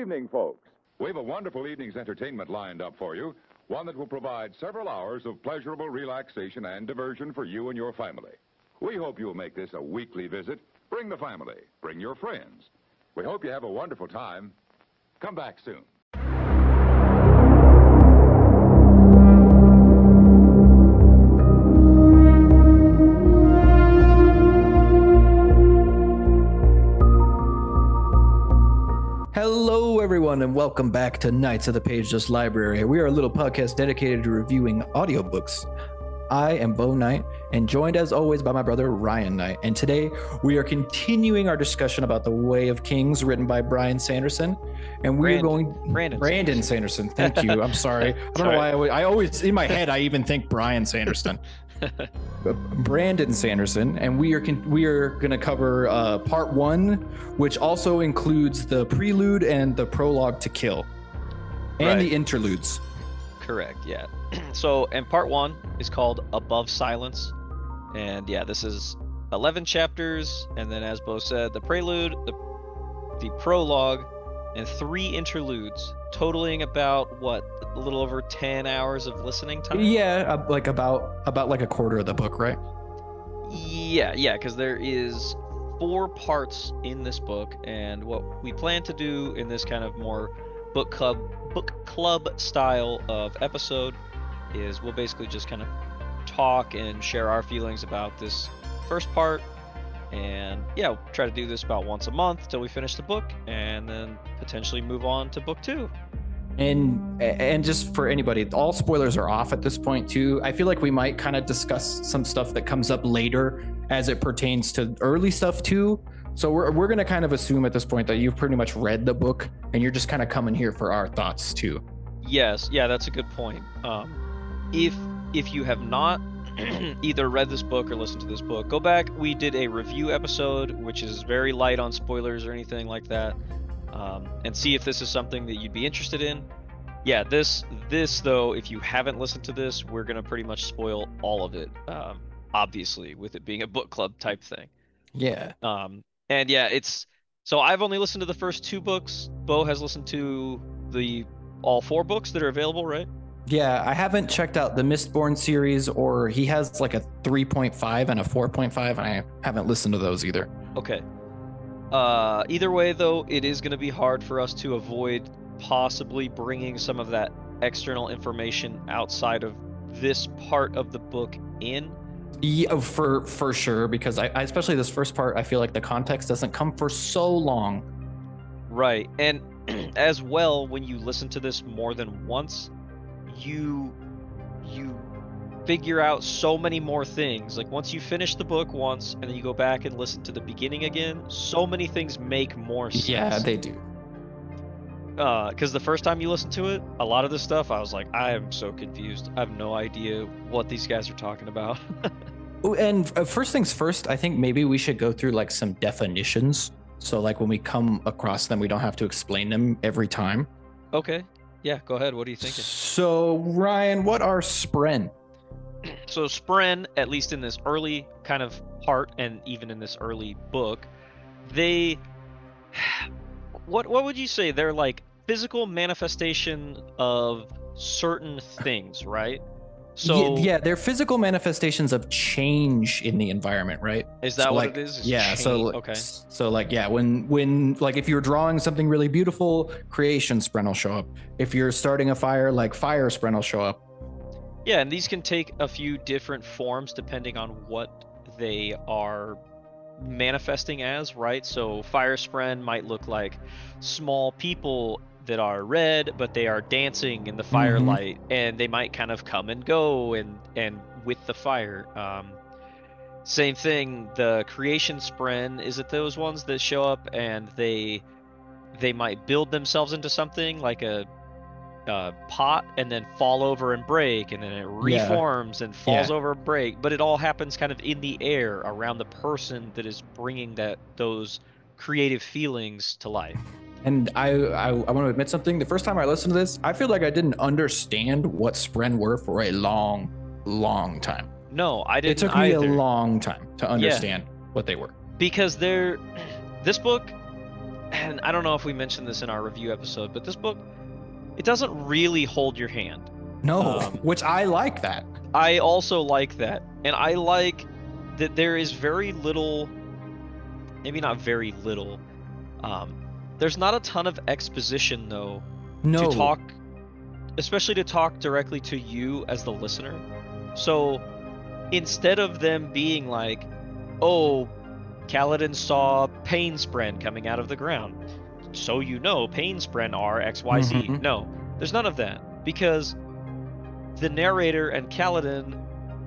evening, folks. We have a wonderful evening's entertainment lined up for you, one that will provide several hours of pleasurable relaxation and diversion for you and your family. We hope you'll make this a weekly visit. Bring the family. Bring your friends. We hope you have a wonderful time. Come back soon. Hello, everyone, and welcome back to Knights of the Pageless Library. We are a little podcast dedicated to reviewing audiobooks. I am Bo Knight, and joined as always by my brother Ryan Knight. And today we are continuing our discussion about The Way of Kings, written by Brandon Sanderson. And Brandon Sanderson. Thank you. I'm sorry. I don't know why I always in my head I even think Bryan Sanderson. Brandon Sanderson, and we are going to cover part 1, which also includes the prelude and the prologue to Kill, and the interludes. Correct. Yeah. So, and part 1 is called Above Silence, and yeah, this is 11 chapters, and then as Bo said, the prelude, the prologue, and 3 interludes, totaling about what, a little over 10 hours of listening time. Yeah, like about like a quarter of the book, right? Yeah, because there is 4 parts in this book, and what we plan to do in this kind of more book club style of episode is we'll basically just kind of talk and share our feelings about this first part, and yeah, we'll try to do this about once a month till we finish the book, and then potentially move on to book 2. And just for anybody, all spoilers are off at this point too. I feel like we might kind of discuss some stuff that comes up later as it pertains to early stuff too. So we're going to kind of assume at this point that you've pretty much read the book and you're just kind of coming here for our thoughts too. Yes, yeah, that's a good point. If you have not either read this book or listened to this book, go back. We did a review episode, which is very light on spoilers or anything like that, and see if this is something that you'd be interested in. Yeah, this though, if you haven't listened to this, we're going to pretty much spoil all of it, obviously, with it being a book club type thing. Yeah. And yeah, so I've only listened to the first 2 books. Bo has listened to all 4 books that are available, right? Yeah, I haven't checked out the Mistborn series, or he has like a 3.5 and a 4.5, and I haven't listened to those either. Okay. Either way, though, it is going to be hard for us to avoid possibly bringing some of that external information outside of this part of the book in. Yeah, for sure, because I especially this first part, I feel like the context doesn't come for so long. Right, and as well, when you listen to this more than once, you figure out so many more things. Like once you finish the book once and then you go back and listen to the beginning again, so many things make more sense. Yeah, they do. Because the first time you listen to it, a lot of this stuff, I was like, I am so confused. I have no idea what these guys are talking about. And first things first, I think maybe we should go through like some definitions. So like when we come across them, we don't have to explain them every time. Okay. Yeah, go ahead. What are you thinking? So Ryan, what are spren? So spren, at least in this early kind of part and even in this early book, they... What would you say? They're like physical manifestation of certain things, right? So yeah, they're physical manifestations of change in the environment, right? Is that so what like, it is? Yeah. Change. So okay. So like yeah, when like if you're drawing something really beautiful, creation spren will show up. If you're starting a fire, like fire spren will show up. Yeah, and these can take a few different forms depending on what they are manifesting as, right? So fire spren might look like small people that are red, but they are dancing in the firelight, and they might kind of come and go and with the fire. Same thing, the creation spren, is it those ones that show up and they might build themselves into something like a pot and then fall over and break, and then it reforms and falls over and break, but it all happens kind of in the air around the person that is bringing those creative feelings to life. And I want to admit something. The first time I listened to this, I feel like I didn't understand what spren were for a long time. No, I didn't. It took me a long time to understand what they were. Because this book, and I don't know if we mentioned this in our review episode, but this book, it doesn't really hold your hand. No, which I like that. I also like that, and I like that there is very little, maybe not very little, there's not a ton of exposition though, No. to talk, especially to talk directly to you as the listener. So instead of them being like, oh, Kaladin saw Painspren coming out of the ground, so you know Painspren are XYZ. Mhm. No, there's none of that, because the narrator and Kaladin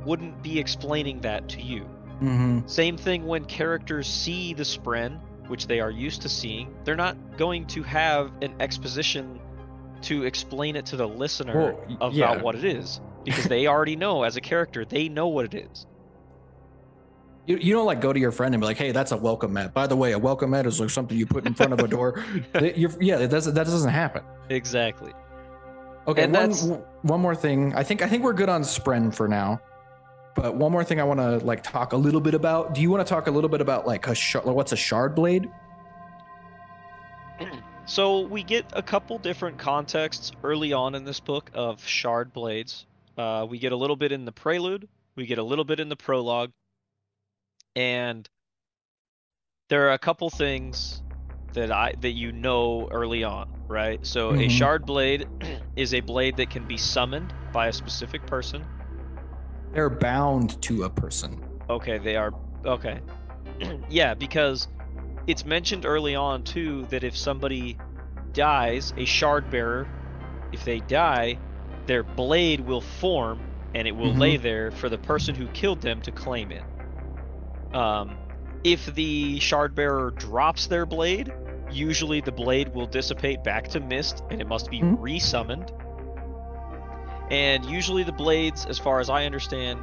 wouldn't be explaining that to you. Mm-hmm. Same thing when characters see the Spren, which they are used to seeing, they're not going to have an exposition to explain it to the listener about what it is, because they already know as a character, they know what it is. You don't like go to your friend and be like, hey, that's a welcome mat. By the way, a welcome mat is like something you put in front of a door. That doesn't happen. Exactly. Okay, And one more thing. I think we're good on Spren for now. But one more thing I want to like talk a little bit about. Do you want to talk a little bit about like what's a shard blade? So we get a couple different contexts early on in this book of shard blades. We get a little bit in the prelude. We get a little bit in the prologue. And there are a couple things that you know early on, right? So a shard blade is a blade that can be summoned by a specific person. They're bound to a person. Okay, they are. Okay. Yeah, because it's mentioned early on too that if somebody dies, a shard bearer, if they die, their blade will form and it will lay there for the person who killed them to claim it. If the shard bearer drops their blade, usually the blade will dissipate back to mist and it must be resummoned. And usually the blades, as far as I understand,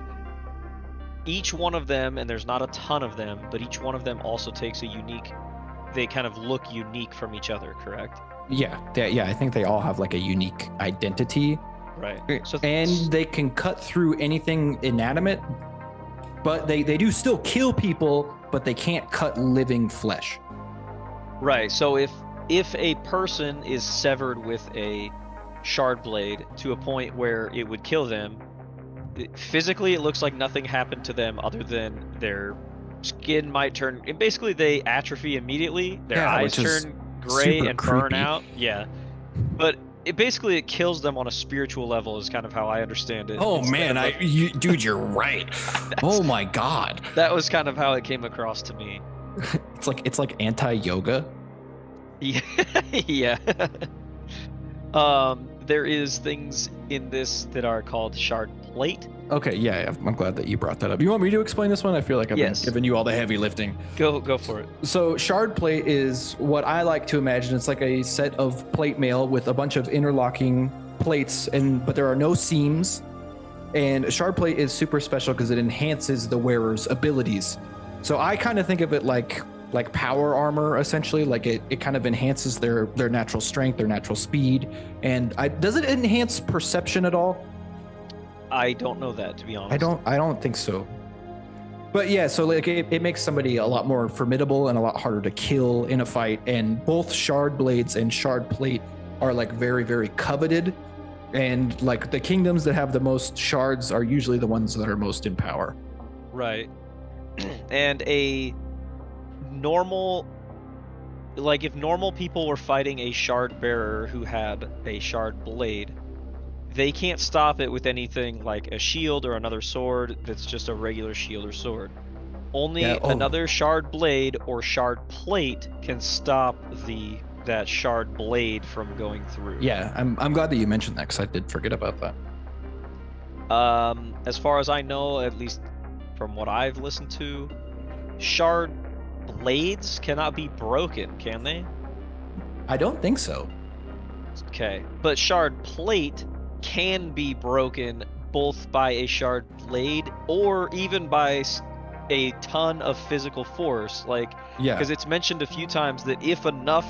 each one of them, and there's not a ton of them, but each one of them also takes a unique, they kind of look unique from each other, correct? Yeah, I think they all have like a unique identity. Right. So and they can cut through anything inanimate, but they do still kill people, but they can't cut living flesh. Right. So if a person is severed with a shard blade to a point where it would kill them, physically it looks like nothing happened to them other than their skin might turn, and basically they atrophy immediately, their eyes turn gray and burn out. Yeah, but it kills them on a spiritual level is kind of how I understand it. Oh man, dude, you're right. Oh my god, that was kind of how it came across to me. It's like anti-yoga. Yeah. Yeah. There is things in this that are called shard plate. Okay, yeah, I'm glad that you brought that up. You want me to explain this one? I feel like I've been giving you all the heavy lifting. Go for it. So shard plate is what I like to imagine. It's like a set of plate mail with a bunch of interlocking plates, but there are no seams. And shard plate is super special because it enhances the wearer's abilities. So I kind of think of it like power armor, essentially. Like it kind of enhances their natural strength, their natural speed. And does it enhance perception at all? I don't know that, to be honest. I don't think so. But yeah, so like it makes somebody a lot more formidable and a lot harder to kill in a fight. And both shard blades and shard plate are like very, very coveted. And like the kingdoms that have the most shards are usually the ones that are most in power. Right. And a normal, like if normal people were fighting a shard bearer who had a shard blade, they can't stop it with anything like a shield or another sword that's just a regular shield or sword. Only another shard blade or shard plate can stop that shard blade from going through. Yeah, I'm glad that you mentioned that because I did forget about that. As far as I know, at least from what I've listened to, shard blades cannot be broken, can they? I don't think so. Okay, but shard plate can be broken both by a shard blade or even by a ton of physical force. Like, yeah, because it's mentioned a few times that if enough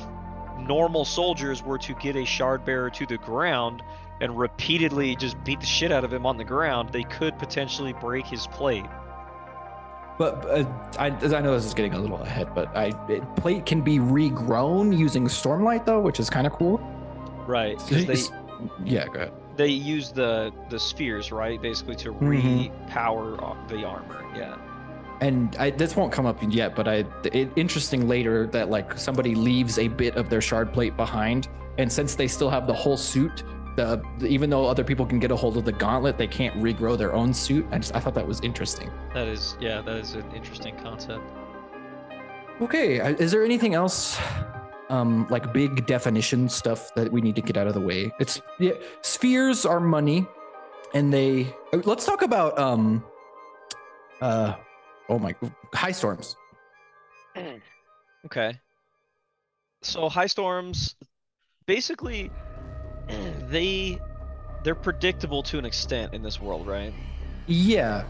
normal soldiers were to get a shard bearer to the ground and repeatedly just beat the shit out of him on the ground, they could potentially break his plate. But I know this is getting a little ahead, but plate can be regrown using Stormlight though, which is kind of cool. Right. 'Cause yeah, go ahead. they use the spheres, right? Basically to repower the armor. Yeah. And this won't come up yet, but interesting later that like somebody leaves a bit of their shard plate behind, and since they still have the whole suit, even though other people can get a hold of the gauntlet, they can't regrow their own suit. I thought that was interesting. That is an interesting concept. Okay, is there anything else, like big definition stuff that we need to get out of the way? Spheres are money, and let's talk about high storms. Okay. So high storms, basically, they're predictable to an extent in this world, right? Yeah.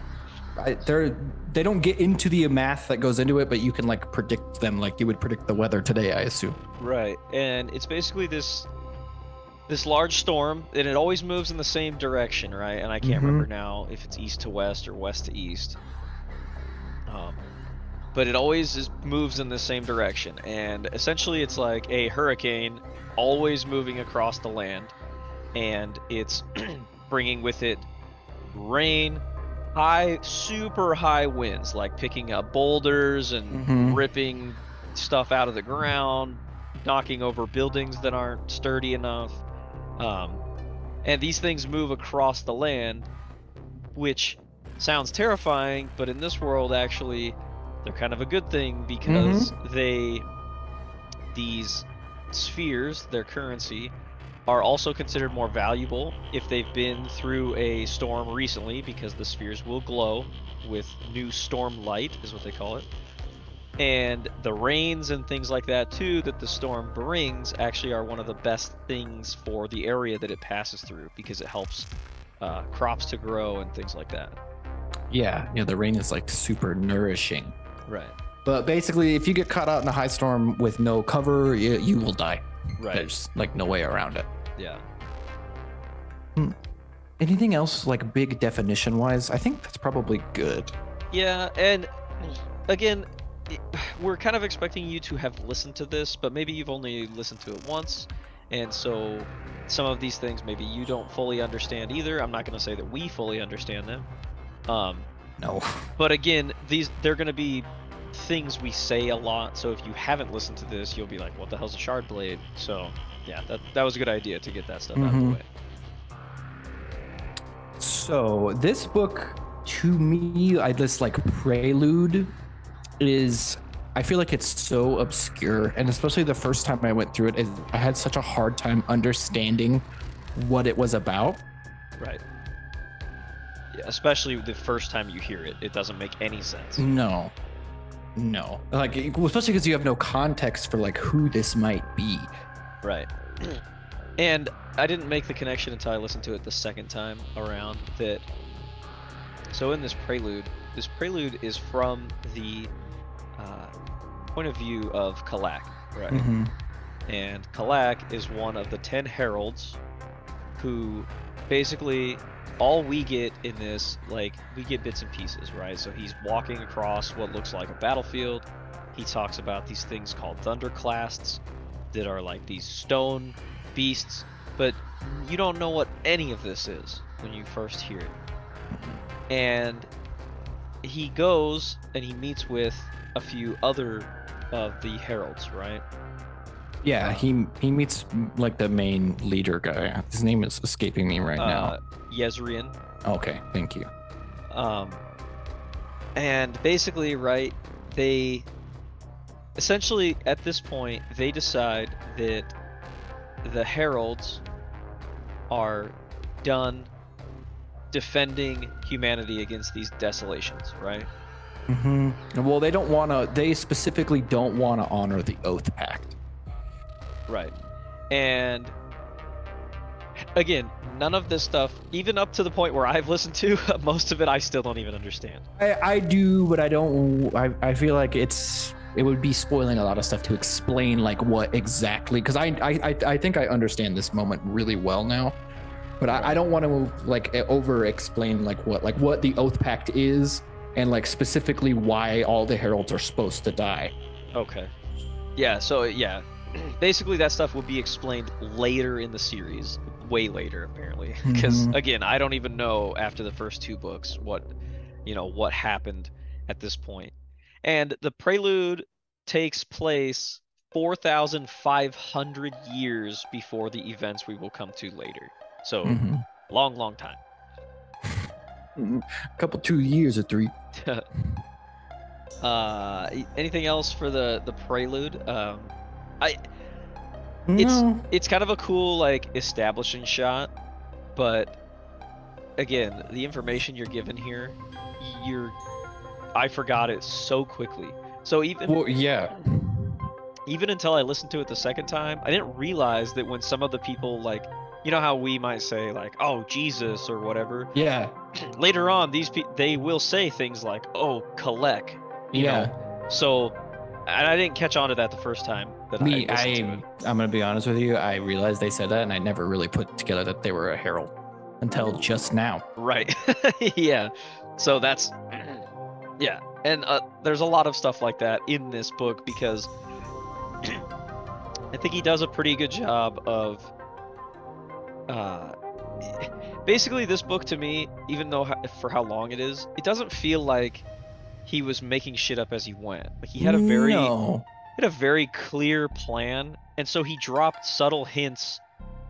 They don't get into the math that goes into it, but you can like predict them like you would predict the weather today, I assume. Right. And it's basically this large storm, and it always moves in the same direction, right? And I can't remember now if it's east to west or west to east. But it always moves in the same direction, and essentially it's like a hurricane always moving across the land, and it's bringing with it rain, super high winds, like picking up boulders and ripping stuff out of the ground, knocking over buildings that aren't sturdy enough, and these things move across the land, which sounds terrifying, but in this world actually they're kind of a good thing, because these spheres, their currency, are also considered more valuable if they've been through a storm recently, because the spheres will glow with new Stormlight, is what they call it. And the rains and things like that too that the storm brings actually are one of the best things for the area that it passes through, because it helps crops to grow and things like that. Yeah, the rain is like super nourishing. Right. But basically, if you get caught out in a high storm with no cover, you will die. Right. There's like no way around it. Yeah. Anything else like big definition wise? I think that's probably good. Yeah, and again, we're kind of expecting you to have listened to this, but maybe you've only listened to it once, and so some of these things maybe you don't fully understand either. I'm not going to say that we fully understand them. No. But again, they're going to be things we say a lot, so if you haven't listened to this, you'll be like, what the hell's a shard blade? So yeah, that was a good idea to get that stuff out of the way. So this book, to me, this like prelude is, I feel like it's so obscure, and especially the first time I went through it, I had such a hard time understanding what it was about. Right. Yeah, especially the first time you hear it, it doesn't make any sense. No, like especially because you have no context for like who this might be. Right. And I didn't make the connection until I listened to it the second time around that. So in this prelude is from the point of view of Kalak, right? And Kalak is one of the 10 heralds who basically, all we get in this, like, we get bits and pieces, right? So he's walking across what looks like a battlefield. He talks about these things called thunderclasts that are like these stone beasts, but you don't know what any of this is when you first hear it. And he goes and he meets with a few other of the heralds, right? Yeah, he meets like the main leader guy. His name is escaping me right now. Yezrian. Okay, thank you. And basically, right, they essentially at this point they decide that the heralds are done defending humanity against these desolations, right? Well, they specifically don't want to honor the Oath Pact. Right. And again, none of this stuff, even up to the point where I've listened to, most of it I still don't even understand. I do, but I don't. I feel like it would be spoiling a lot of stuff to explain like what exactly, because I think I understand this moment really well now, but right. I don't want to like over explain like what the Oath Pact is and like specifically why all the heralds are supposed to die. Okay. Yeah, so yeah. Basically that stuff will be explained later in the series. Way later, apparently. Because again, I don't even know after the first 2 books what happened at this point. And the prelude takes place 4,500 years before the events we will come to later. So long time. A couple 2 years or 3. Anything else for the prelude? No. It's kind of a cool like establishing shot, but again, the information you're given here, I forgot it so quickly. So even until I listened to it the second time, I didn't realize that when some of the people, like, you know how we might say like, oh, Jesus or whatever. Yeah. Later on, they will say things like, oh, Kalek. You know? So, and I didn't catch on to that the first time that I listened to it. I'm gonna be honest with you. I realized they said that, and I never really put together that they were a herald until just now. Right. Yeah. So that's yeah. And there's a lot of stuff like that in this book because I think he does a pretty good job of basically this book to me, even though for how long it is, it doesn't feel like he was making shit up as he went. Like he had a very clear plan, and so he dropped subtle hints.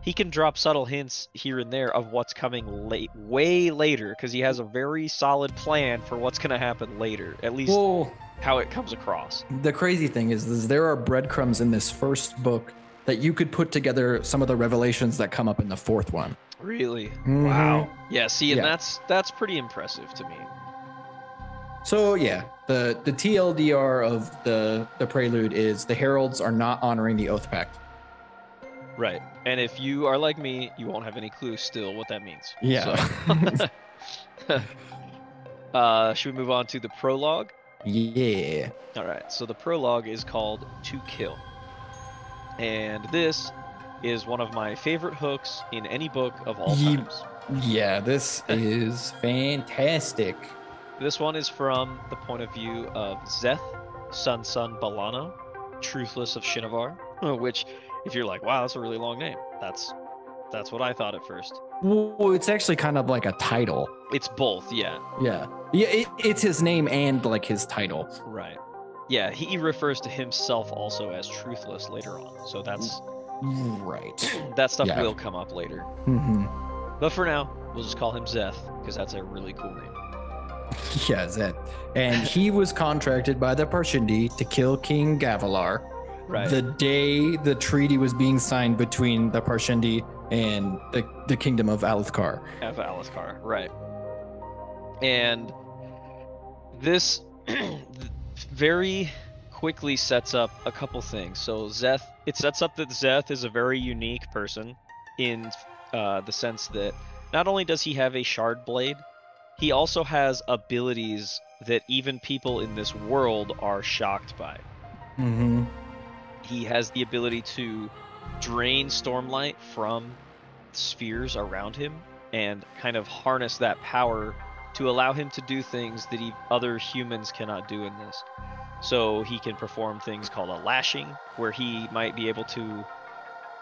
He can drop subtle hints here and there of what's coming way later, because he has a very solid plan for what's gonna happen later. At least how it comes across. The crazy thing is there are breadcrumbs in this first book that you could put together some of the revelations that come up in the 4th one. Really? Wow. Yeah. See, and that's pretty impressive to me. So yeah, the TLDR of the prelude is the heralds are not honoring the oath pact. Right. And if you are like me, you won't have any clue still what that means. Yeah. So. Should we move on to the prologue? Yeah. All right. So the prologue is called To Kill. And this is one of my favorite hooks in any book of all times. Yeah, this is fantastic. This one is from the point of view of Szeth, Sun Balana, Truthless of Shinovar, which, if you're like, wow, that's a really long name, that's what I thought at first. Well, it's actually kind of like a title. It's both, yeah. Yeah. Yeah, it's his name and like his title. Right. Yeah, he refers to himself also as Truthless later on, so that's... Right. That stuff will come up later. But for now, we'll just call him Szeth, because that's a really cool name. Yeah, Szeth. And he was contracted by the Parshendi to kill King Gavilar the day the treaty was being signed between the Parshendi and the kingdom of Alethkar. Of Alethkar, right. And this very quickly sets up a couple things. So it sets up that Szeth is a very unique person in the sense that not only does he have a shard blade, he also has abilities that even people in this world are shocked by. He has the ability to drain Stormlight from spheres around him and kind of harness that power to allow him to do things that other humans cannot do in this. So he can perform things called a lashing, where he might be able to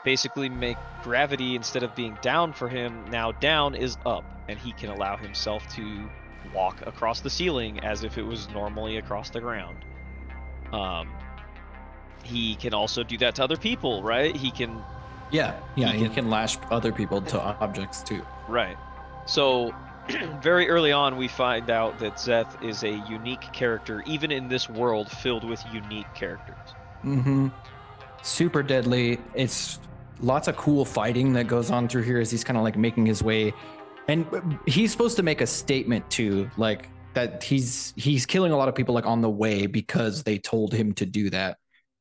basically make gravity, instead of being down for him, now down is up, and he can allow himself to walk across the ceiling as if it was normally across the ground. He can also do that to other people, right? He can... Yeah, he can lash other people to objects too. Right. So, very early on, we find out that Szeth is a unique character, even in this world filled with unique characters. Super deadly. It's lots of cool fighting that goes on through here as he's kind of like making his way. And he's supposed to make a statement too, like that he's killing a lot of people like on the way because they told him to do that.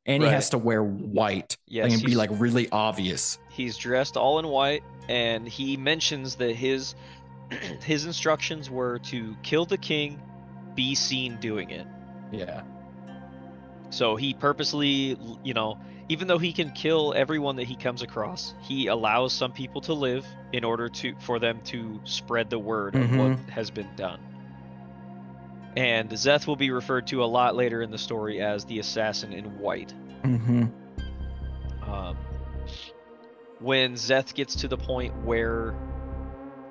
And he has to wear white and be like really obvious. He's dressed all in white, and he mentions that his instructions were to kill the king, be seen doing it. Yeah. So he purposely, even though he can kill everyone that he comes across, he allows some people to live in order for them to spread the word of what has been done. And Zeth will be referred to a lot later in the story as the assassin in white. Mm-hmm. When Zeth gets to the point where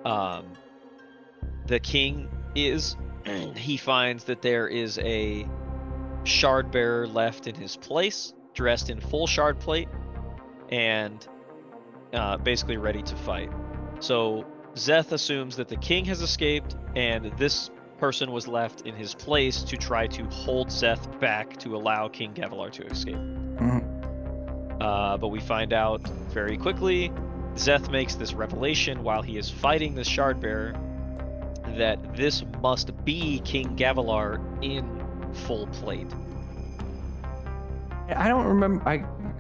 the king is, he finds that there is a shard bearer left in his place, dressed in full shard plate, and basically ready to fight. So Zeth assumes that the king has escaped, and this person was left in his place to try to hold Zeth back to allow King Gavilar to escape. Mm-hmm. But we find out very quickly, Zeth makes this revelation while he is fighting this shard bearer that this must be King Gavilar in full plate. I don't remember.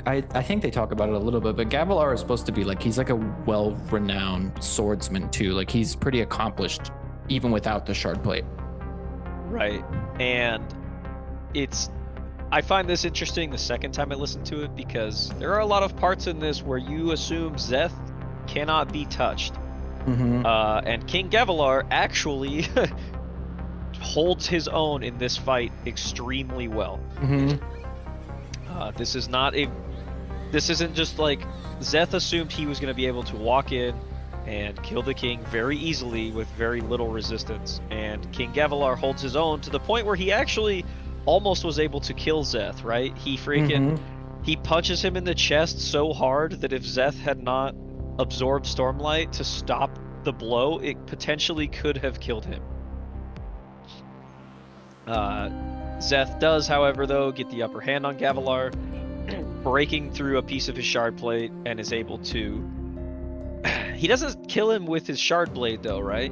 I think they talk about it a little bit, but Gavilar is supposed to be like, he's like a well-renowned swordsman too. Like he's pretty accomplished even without the shard plate. Right. And I find this interesting the second time I listen to it because there are a lot of parts in this where you assume Zeth cannot be touched. Mm-hmm. And King Gavilar actually holds his own in this fight extremely well. Mm-hmm. This isn't just like Zeth assumed he was going to be able to walk in and kill the king very easily with very little resistance. And King Gavilar holds his own to the point where he actually almost was able to kill Zeth, right? He punches him in the chest so hard that if Zeth had not absorbed Stormlight to stop the blow, it potentially could have killed him. Zeth does, however, though, get the upper hand on Gavilar, breaking through a piece of his shard plate, and is able to... He doesn't kill him with his shard blade, though, right?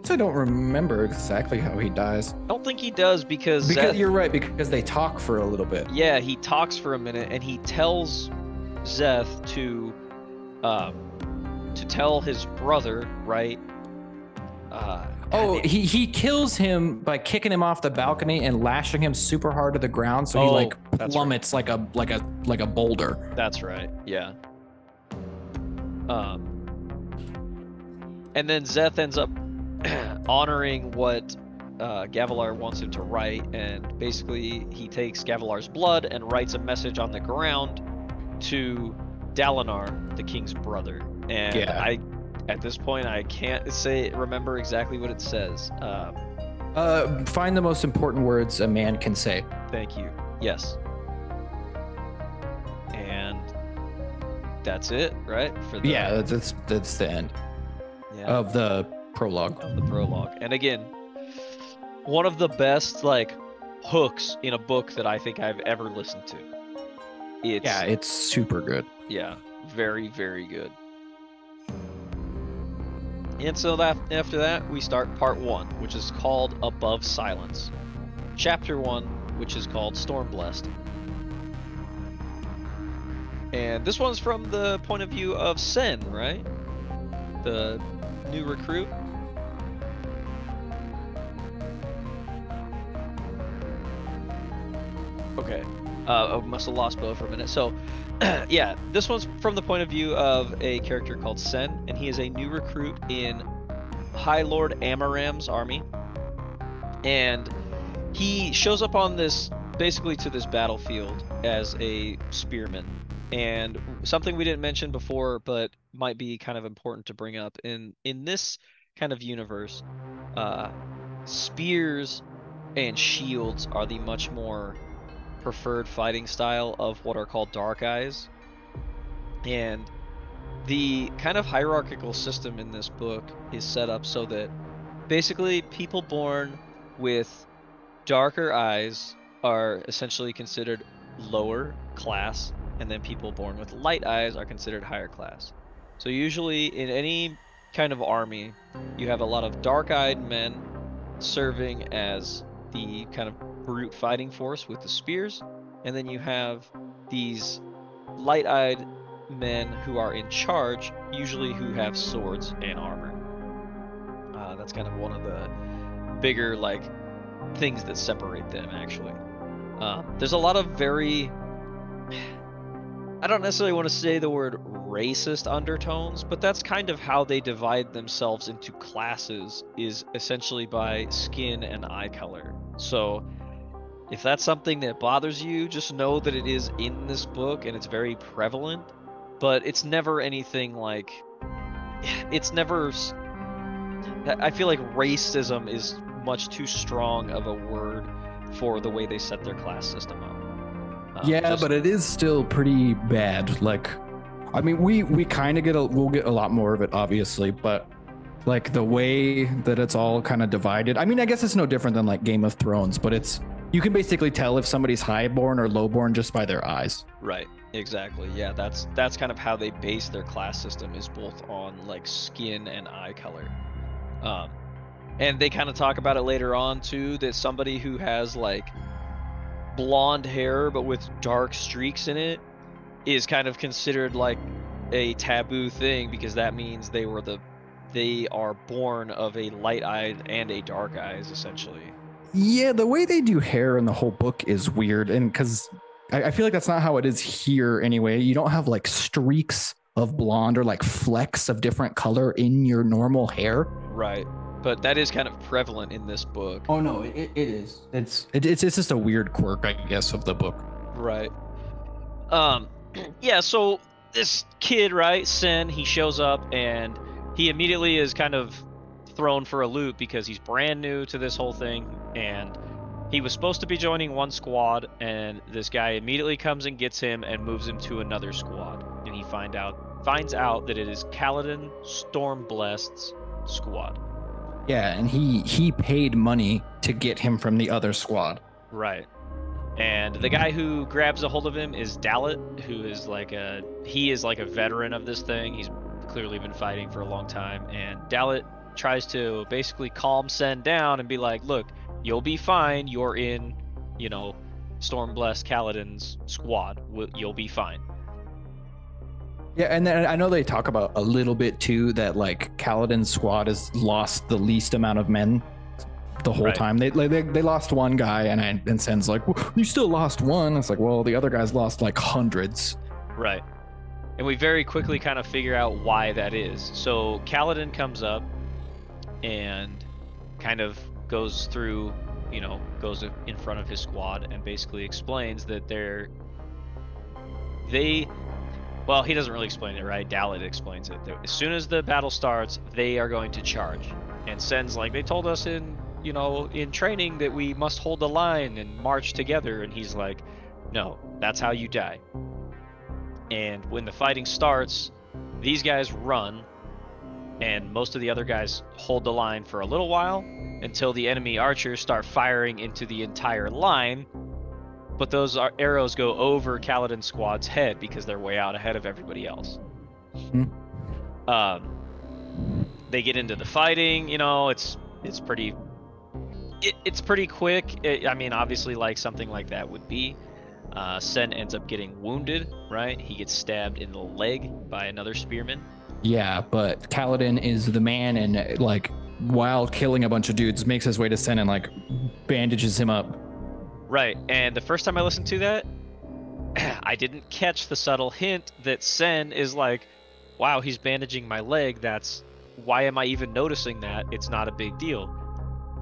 I don't remember exactly how he dies. I don't think he does because Zeth, you're right, because they talk for a little bit. Yeah, he talks for a minute, and he tells Zeth to tell his brother, right? He kills him by kicking him off the balcony and lashing him super hard to the ground, so he like plummets like a boulder. That's right. Yeah. And then Zeth ends up honoring what Gavilar wants him to write, and basically he takes Gavilar's blood and writes a message on the ground to Dalinar, the king's brother. And yeah. At this point, I can't remember exactly what it says. Find the most important words a man can say. Thank you. Yes. And that's it, right? Yeah, that's the end of the prologue. And again, one of the best hooks in a book that I think I've ever listened to. It's super good. Yeah, very, very good. And so after that, we start part 1, which is called Above Silence. Chapter 1, which is called Stormblessed. And this one's from the point of view of Sen, right? The new recruit. Okay. I must have lost Bo for a minute. So, yeah, this one's from the point of view of a character called Sen, and he is a new recruit in High Lord Amaram's army. And he shows up on this, basically to this battlefield as a spearman. And something we didn't mention before, but might be kind of important to bring up, in this kind of universe, spears and shields are the much more preferred fighting style of what are called dark eyes. And the kind of hierarchical system in this book is set up so that basically people born with darker eyes are essentially considered lower class, and then people born with light eyes are considered higher class. So usually in any kind of army, you have a lot of dark-eyed men serving as the kind of brute fighting force with the spears, and then you have these light-eyed men who are in charge, usually who have swords and armor. That's kind of one of the bigger things that separate them, actually. There's a lot of very I don't necessarily want to say the word racist undertones, but that's kind of how they divide themselves into classes, is essentially by skin and eye color. So if that's something that bothers you, just know that it is in this book and it's very prevalent, but it's never anything like, it's never, I feel like racism is much too strong of a word for the way they set their class system up. But it is still pretty bad. Like, I mean, we kind of we'll get a lot more of it, obviously, but like the way that it's all kind of divided. I mean, I guess it's no different than like Game of Thrones, but you can basically tell if somebody's highborn or lowborn just by their eyes. Right. Exactly. Yeah, that's kind of how they base their class system, is both on like skin and eye color. And they kind of talk about it later on too, that somebody who has like blonde hair but with dark streaks in it is kind of considered like a taboo thing, because that means they are born of a light-eyed and a dark eyes, essentially. Yeah, the way they do hair in the whole book is weird, and because I feel like that's not how it is here anyway. You don't have like streaks of blonde or like flecks of different color in your normal hair. Right. But that is kind of prevalent in this book. Oh no, it is. It's just a weird quirk, I guess, of the book. Right. Yeah, so this kid, right, Sen, he shows up and he immediately is kind of thrown for a loop because he's brand new to this whole thing, and he was supposed to be joining one squad, and this guy immediately comes and gets him and moves him to another squad, and he finds out that it is Kaladin Stormblessed's squad. Yeah, and he paid money to get him from the other squad. Right. And the guy who grabs a hold of him is Dalit, who is like a veteran of this thing. He's clearly been fighting for a long time, and Dalit tries to basically calm Sen down and be like, look, you'll be fine. You're in, Stormblessed Kaladin's squad. You'll be fine. Yeah, and then I know they talk about a little bit too that like Kaladin's squad has lost the least amount of men the whole time. They lost one guy, and Sen's like, well, you still lost one. It's like, well, the other guys lost like hundreds. Right. And we very quickly kind of figure out why that is. So Kaladin comes up and kind of goes through, goes in front of his squad and basically explains that well, he doesn't really explain it, right? Dalit explains it. As soon as the battle starts, they are going to charge. And Sen's like, they told us in training that we must hold the line and march together. And he's like, no, that's how you die. And when the fighting starts, these guys run, and most of the other guys hold the line for a little while until the enemy archers start firing into the entire line. But those arrows go over Kaladin's squad's head because they're way out ahead of everybody else. They get into the fighting. It's pretty quick. I mean, obviously, like something like that would be. Sen ends up getting wounded. Right, he gets stabbed in the leg by another spearman. Yeah, but Kaladin is the man, and like while killing a bunch of dudes, makes his way to Sen and like bandages him up. Right, and the first time I listened to that, I didn't catch the subtle hint that Sen is like, wow, he's bandaging my leg. Why am I even noticing that? It's not a big deal.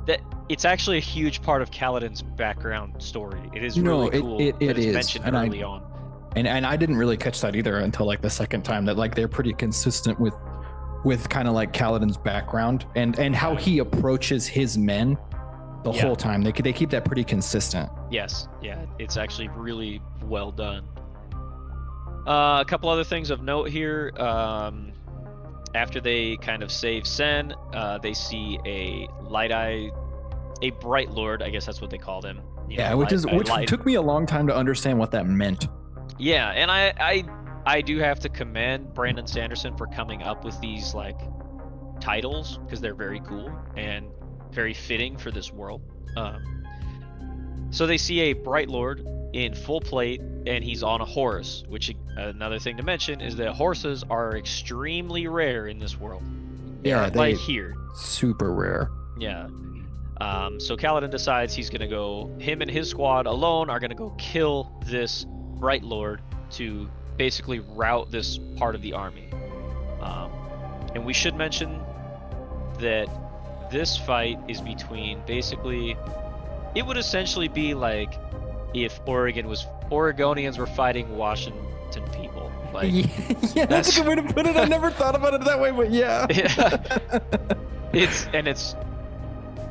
That it's actually a huge part of Kaladin's background story. It is really cool. It is mentioned early on. And I didn't really catch that either until like the second time, that like they're pretty consistent with kind of like Kaladin's background and how he approaches his men. The whole time they keep that pretty consistent. Yes, yeah, it's actually really well done. A couple other things of note here. After they kind of save Sen, they see a Bright Lord, I guess that's what they called him. Which took me a long time to understand what that meant. Yeah, and I do have to commend Brandon Sanderson for coming up with these like titles, because they're very cool and very fitting for this world. So they see a Bright Lord in full plate, and he's on a horse, which another thing to mention is that horses are extremely rare in this world. Right here. Super rare. Yeah. So Kaladin decides him and his squad alone are going to go kill this Bright Lord to basically rout this part of the army. And we should mention that this fight is between basically, it would essentially be like if Oregonians were fighting Washington people. Like, yeah, that's a good way to put it. I never thought about it that way, but yeah. It's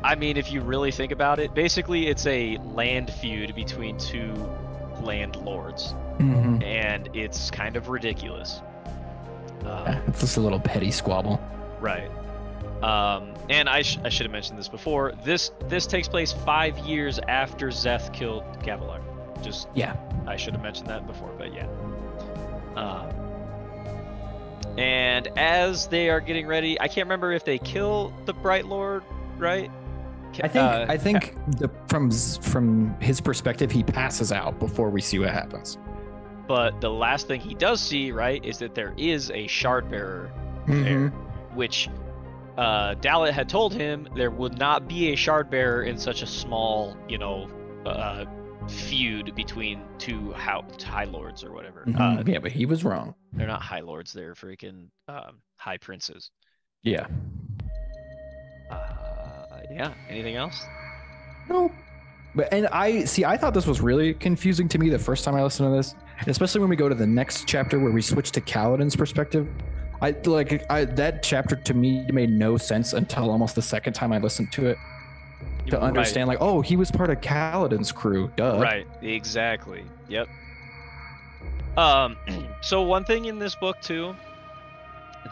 I mean, if you really think about it, basically it's a land feud between two landlords, and it's kind of ridiculous. It's just a little petty squabble. Right. And I should have mentioned this before. This takes place 5 years after Zeth killed Gavilar. I should have mentioned that before, but yeah. And as they are getting ready, I can't remember if they kill the Bright Lord, right? I think from his perspective, he passes out before we see what happens. But the last thing he does see, right, is that there is a shard bearer there, which Dalit had told him there would not be a shard bearer in such a small, feud between two high lords or whatever. Yeah, but he was wrong. They're not high lords; they're freaking high princes. Yeah. Yeah. Anything else? No. But I thought this was really confusing to me the first time I listened to this, especially when we go to the next chapter where we switch to Kaladin's perspective. That chapter to me made no sense until almost the second time I listened to it to understand, like, oh, he was part of Kaladin's crew. Duh. Right. Exactly. Yep. So one thing in this book too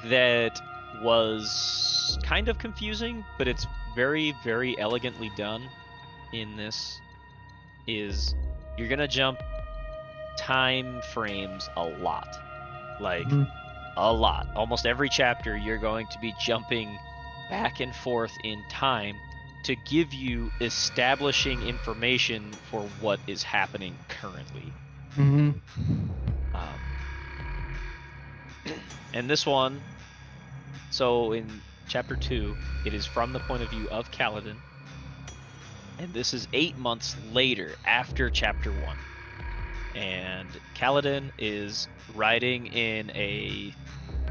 that was kind of confusing, but it's very, very elegantly done in this, is you're gonna jump time frames a lot. Like, a lot. Almost every chapter you're going to be jumping back and forth in time to give you establishing information for what is happening currently. And this one, so in chapter 2, it is from the point of view of Kaladin, and this is 8 months later after chapter 1. And Kaladin is riding in a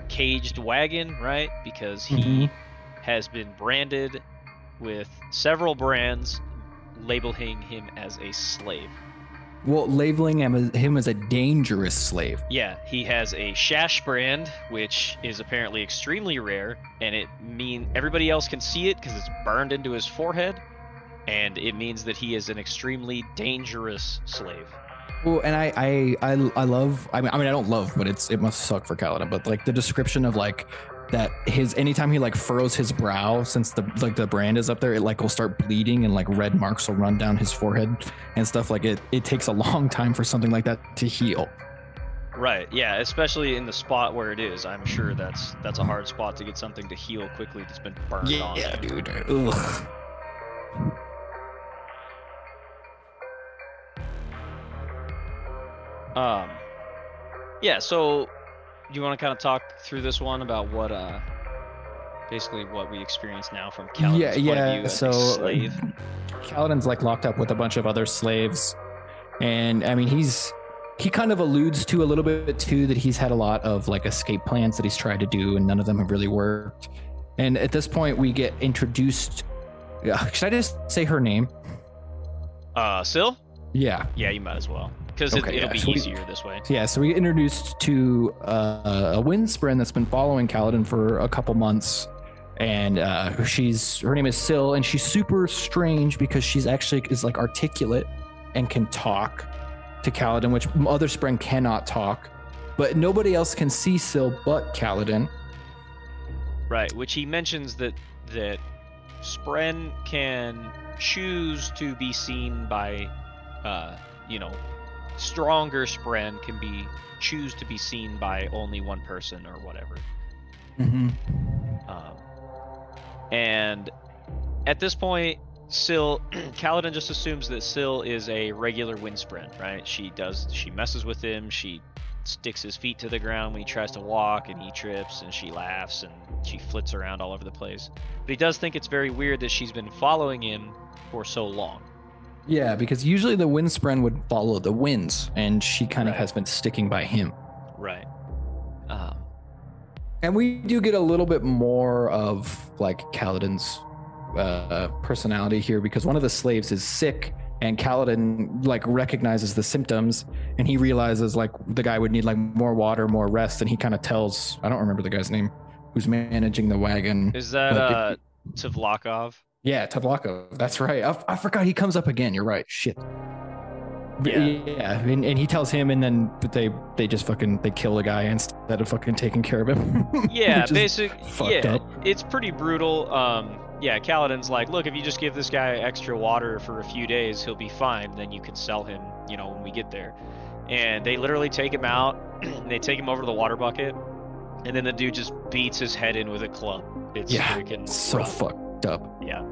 caged wagon, right? Because he has been branded with several brands labeling him as a slave. Well, labeling him as a dangerous slave. Yeah, he has a Shash brand, which is apparently extremely rare, and it means everybody else can see it because it's burned into his forehead, and it means that he is an extremely dangerous slave. Well, and I love. I mean, I don't love, but it must suck for Kaladin. But like the description of like that, anytime he like furrows his brow, since the brand is up there, it like will start bleeding and like red marks will run down his forehead and stuff. Like it takes a long time for something like that to heal. Right. Yeah. Especially in the spot where it is. I'm sure that's a hard spot to get something to heal quickly that's been burned on. Yeah, dude. Ugh. Yeah, so do you want to kind of talk through this one about what basically what we experience now from Kaladin's point of view as a slave? Kaladin's like locked up with a bunch of other slaves, and I mean he kind of alludes to a little bit too that he's had a lot of like escape plans that he's tried to do and none of them have really worked. And at this point we get introduced, should I just say her name? Syl? Yeah, you might as well, because it'll be easier this way. Yeah, so we get introduced to a Windspren that's been following Kaladin for a couple months, and her name is Syl, and she's super strange because she's actually is like articulate and can talk to Kaladin, which other Spren cannot talk, but nobody else can see Syl but Kaladin. Right, which he mentions that Spren can choose to be seen by stronger Spren can choose to be seen by only one person or whatever. And at this point, Kaladin just assumes that Syl is a regular Windspren, right? She messes with him, she sticks his feet to the ground when he tries to walk, and he trips, and she laughs, and she flits around all over the place. But he does think it's very weird that she's been following him for so long. Yeah, because usually the Windspren would follow the winds, and she kind of has been sticking by him. Right. And we do get a little bit more of like Kaladin's personality here, because one of the slaves is sick, and Kaladin like recognizes the symptoms, and he realizes like the guy would need like more water, more rest, and he kind of tells, I don't remember the guy's name, who's managing the wagon. Is that Tvlakov? Yeah, Tvlakov. That's right. I forgot he comes up again. You're right. Shit. Yeah, and he tells him, and then they just they kill the guy instead of fucking taking care of him. Yeah, basically, up. It's pretty brutal. Yeah, Kaladin's like, look, if you just give this guy extra water for a few days, he'll be fine. Then you can sell him, when we get there. And they literally take him out. They take him over to the water bucket, and then the dude just beats his head in with a club. It's freaking so rough. Fucked up. Yeah.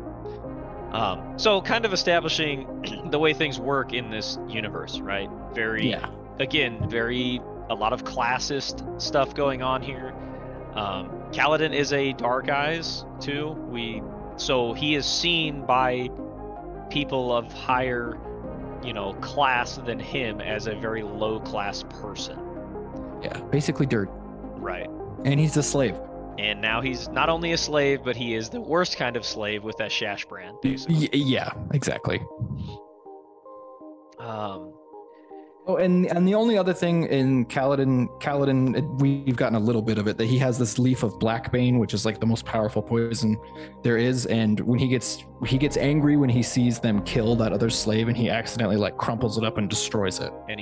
So kind of establishing the way things work in this universe, right? A lot of classist stuff going on here. Kaladin is a Dark Eyes too. So he is seen by people of higher, class than him as a very low class person. Yeah, basically dirt. Right. And he's a slave. And now he's not only a slave, but he is the worst kind of slave with that Shash brand, basically. Yeah, exactly. And the only other thing in Kaladin, we've gotten a little bit of it, that he has this leaf of blackbane, which is like the most powerful poison there is. And when he gets angry when he sees them kill that other slave, and he accidentally like crumples it up and destroys it. And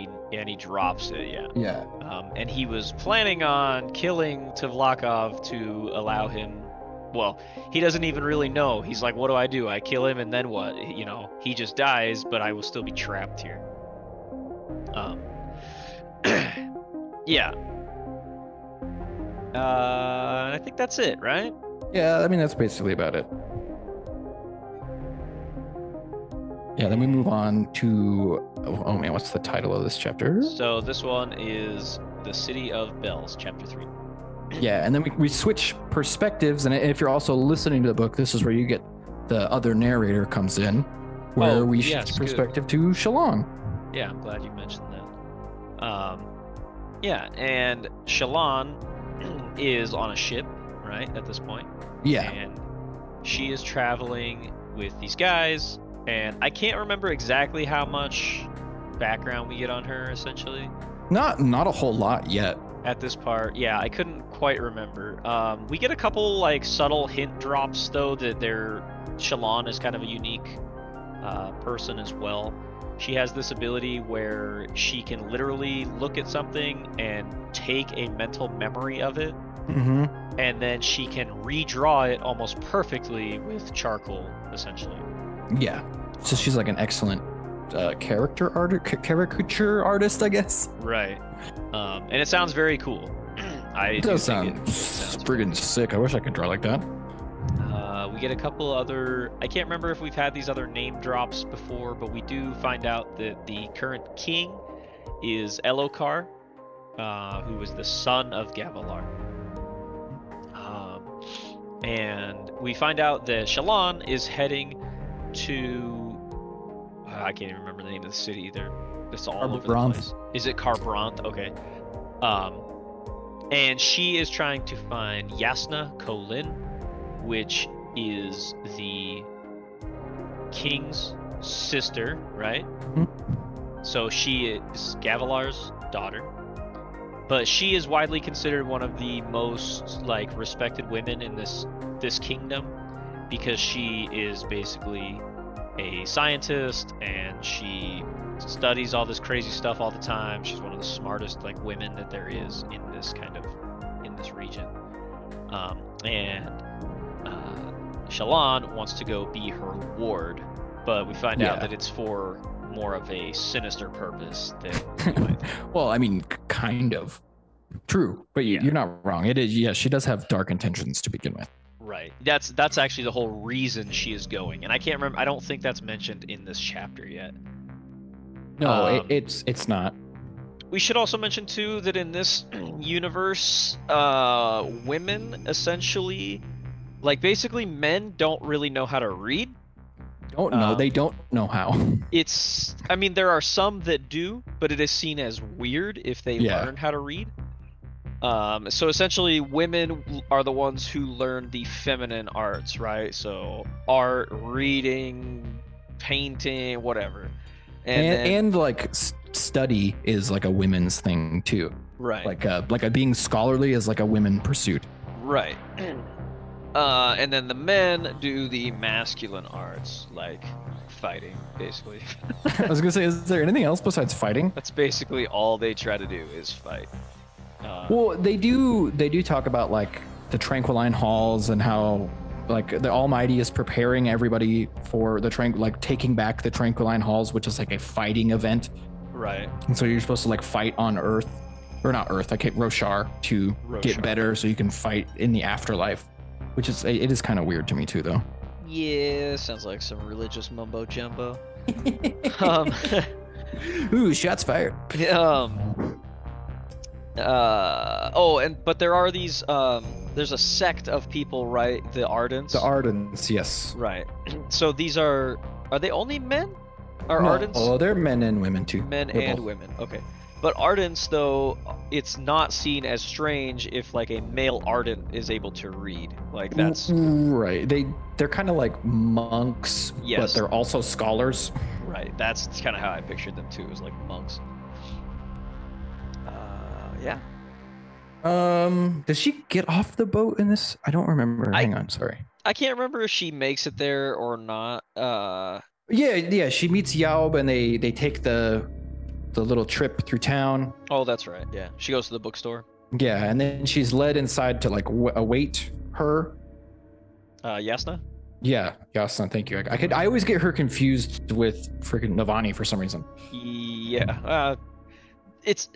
he drops it, yeah. Yeah. And he was planning on killing Tvlakov to allow him. Well, he doesn't even really know. He's like, what do? I kill him, and then what? He just dies, but I will still be trapped here. Yeah. I think that's it, right? Yeah, I mean, that's basically about it. Yeah, then we move on to, oh man, what's the title of this chapter? So this one is The City of Bells, chapter 3. Yeah, and then we switch perspectives, and if you're also listening to the book, this is where you get the other narrator comes in, where we shift perspective to Shallan. Yeah, I'm glad you mentioned that. Yeah, and Shallan is on a ship, right, at this point. Yeah. And she is traveling with these guys, and I can't remember exactly how much background we get on her, essentially. Not a whole lot yet. At this part, yeah, I couldn't quite remember. We get a couple, like, subtle hint drops, though, that Shallan is kind of a unique person as well. She has this ability where she can literally look at something and take a mental memory of it, and then she can redraw it almost perfectly with charcoal, essentially. Yeah, so she's like an excellent caricature artist, I guess. Right. And it sounds very cool. It does sound friggin' sick. I wish I could draw like that. We get a couple other, I can't remember if we've had these other name drops before, but we do find out that the current king is Elokar, who is the son of Gavilar. And we find out that Shallan is heading to, I can't even remember the name of the city either. It's all over the place. Is it Kharbranth? Okay. And she is trying to find Yasna Kholin, which is the king's sister, right? So she is Gavilar's daughter, but she is widely considered one of the most respected women in this kingdom, because she is basically a scientist and she studies all this crazy stuff all the time. She's one of the smartest women that there is in this region. Shallan wants to go be her ward, but we find out that it's for more of a sinister purpose than well, I mean, kind of true, but you're not wrong. It is, yeah, she does have dark intentions to begin with. Right. That's actually the whole reason she is going, and I can't remember. I don't think that's mentioned in this chapter yet. No, it's not. We should also mention too that in this universe, women essentially, basically men don't really know how to read. They don't know how. I mean, there are some that do, but it is seen as weird if they learn how to read. So essentially, women are the ones who learn the feminine arts, right? So art, reading, painting, whatever. And like study is like a women's thing too. Right. Like being scholarly is like a women pursuit. Right. And then the men do the masculine arts, like fighting, basically. I was gonna say, is there anything else besides fighting? That's basically all they try to do is fight. Well, they do talk about like the Tranquiline Halls and how like the Almighty is preparing everybody for the taking back the Tranquiline Halls, which is like a fighting event. Right. And so you're supposed to like fight on Earth, or not Earth, like Roshar, to get better so you can fight in the afterlife, which is it is kind of weird to me too, though. Yeah, sounds like some religious mumbo jumbo. Ooh, shots fired. But there are these there's a sect of people, right? The Ardents. The Ardents, yes. Right. So these are they only men? Are No, Ardents? Oh, they're men and women too. Men They're and both. women. Okay. But Ardents, though, it's not seen as strange if like a male Ardent is able to read. Like that's right. They're kind of like monks, Yes. but they're also scholars. right. That's kind of how I pictured them too, as like monks. Yeah. Does she get off the boat in this? I don't remember. Hang on, sorry. I can't remember if she makes it there or not. Yeah. She meets Yaub and they take the little trip through town. Oh, that's right. Yeah. She goes to the bookstore. Yeah, and then she's led inside to like await her. Yasna? Yeah, Yasna. Thank you. I always get her confused with freaking Navani for some reason. Yeah. It's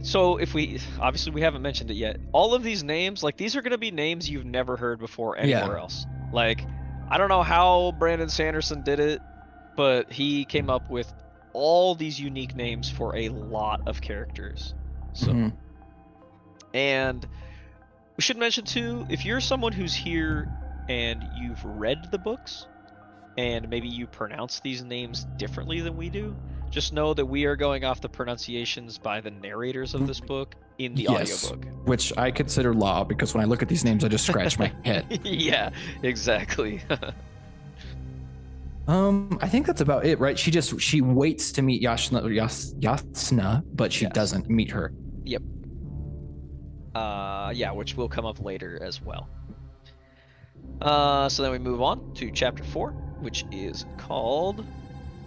so if we obviously we haven't mentioned it yet. All of these names, like these are gonna be names you've never heard before anywhere else. Like I don't know how Brandon Sanderson did it, but he came up with all these unique names for a lot of characters. So and we should mention too, if you're someone who's here and you've read the books and maybe you pronounce these names differently than we do, just know that we are going off the pronunciations by the narrators of this book in the audiobook. Which I consider law, because when I look at these names, I just scratch my head. Yeah, exactly. I think that's about it, right? She waits to meet Yasna, but she doesn't meet her. Yep. Yeah, which will come up later as well. So then we move on to chapter 4, which is called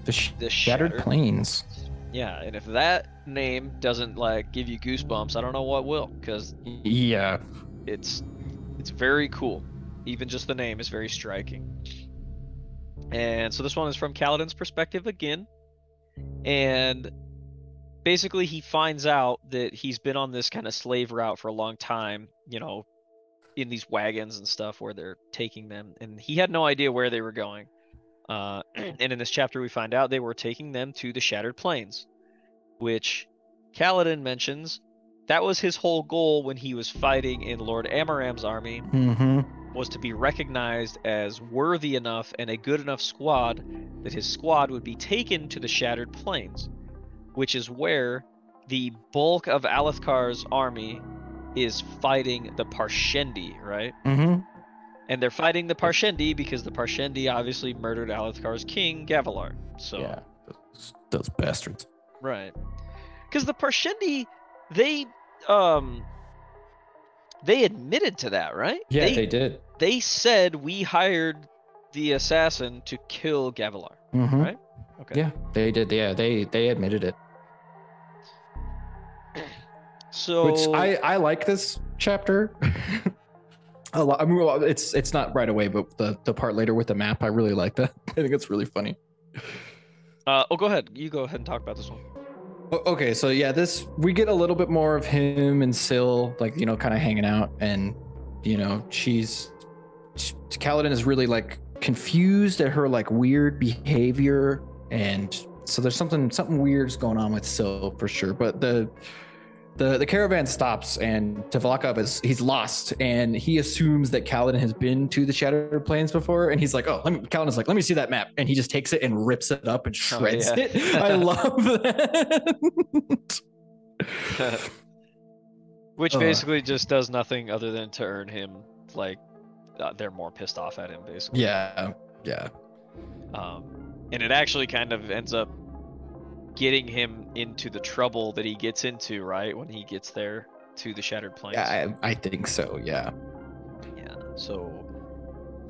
The Shattered Plains. Yeah, and if that name doesn't like give you goosebumps, I don't know what will, because yeah, it's very cool. Even just the name is very striking. And so this one is from Kaladin's perspective again, and basically he finds out that he's been on this kind of slave route for a long time, you know, in these wagons and stuff where they're taking them, and he had no idea where they were going. And in this chapter we find out they were taking them to the Shattered Plains, which Kaladin mentions that was his whole goal when he was fighting in Lord Amaram's army, was to be recognized as worthy enough and a good enough squad that his squad would be taken to the Shattered Plains, which is where the bulk of Alethkar's army is fighting the Parshendi, right? And they're fighting the Parshendi because the Parshendi obviously murdered Alethkar's king, Gavilar. So yeah, those bastards. Right. Because the Parshendi, they admitted to that, right? Yeah, they did. They said we hired the assassin to kill Gavilar, right? Okay. Yeah, they did. Yeah, they admitted it. So which I like this chapter a lot. I mean, well, it's not right away, but the part later with the map, I really like that. I think it's really funny. Go ahead. You go ahead and talk about this one. Okay, so yeah, we get a little bit more of him and Syl, like, you know, kind of hanging out, and you know, Kaladin is really like confused at her like weird behavior, and so there's something weird's going on with Syl for sure. But the caravan stops, and Tvalakov he's lost, and he assumes that Kaladin has been to the Shattered Plains before, and he's like, Kaladin's like, let me see that map, and he just takes it and rips it up and shreds it. I love that. Which basically just does nothing other than to earn him, like, they're more pissed off at him, basically. Yeah. And it actually kind of ends up getting him into the trouble that he gets into, right, when he gets there to the Shattered Plains. Yeah, I think so, yeah. Yeah, so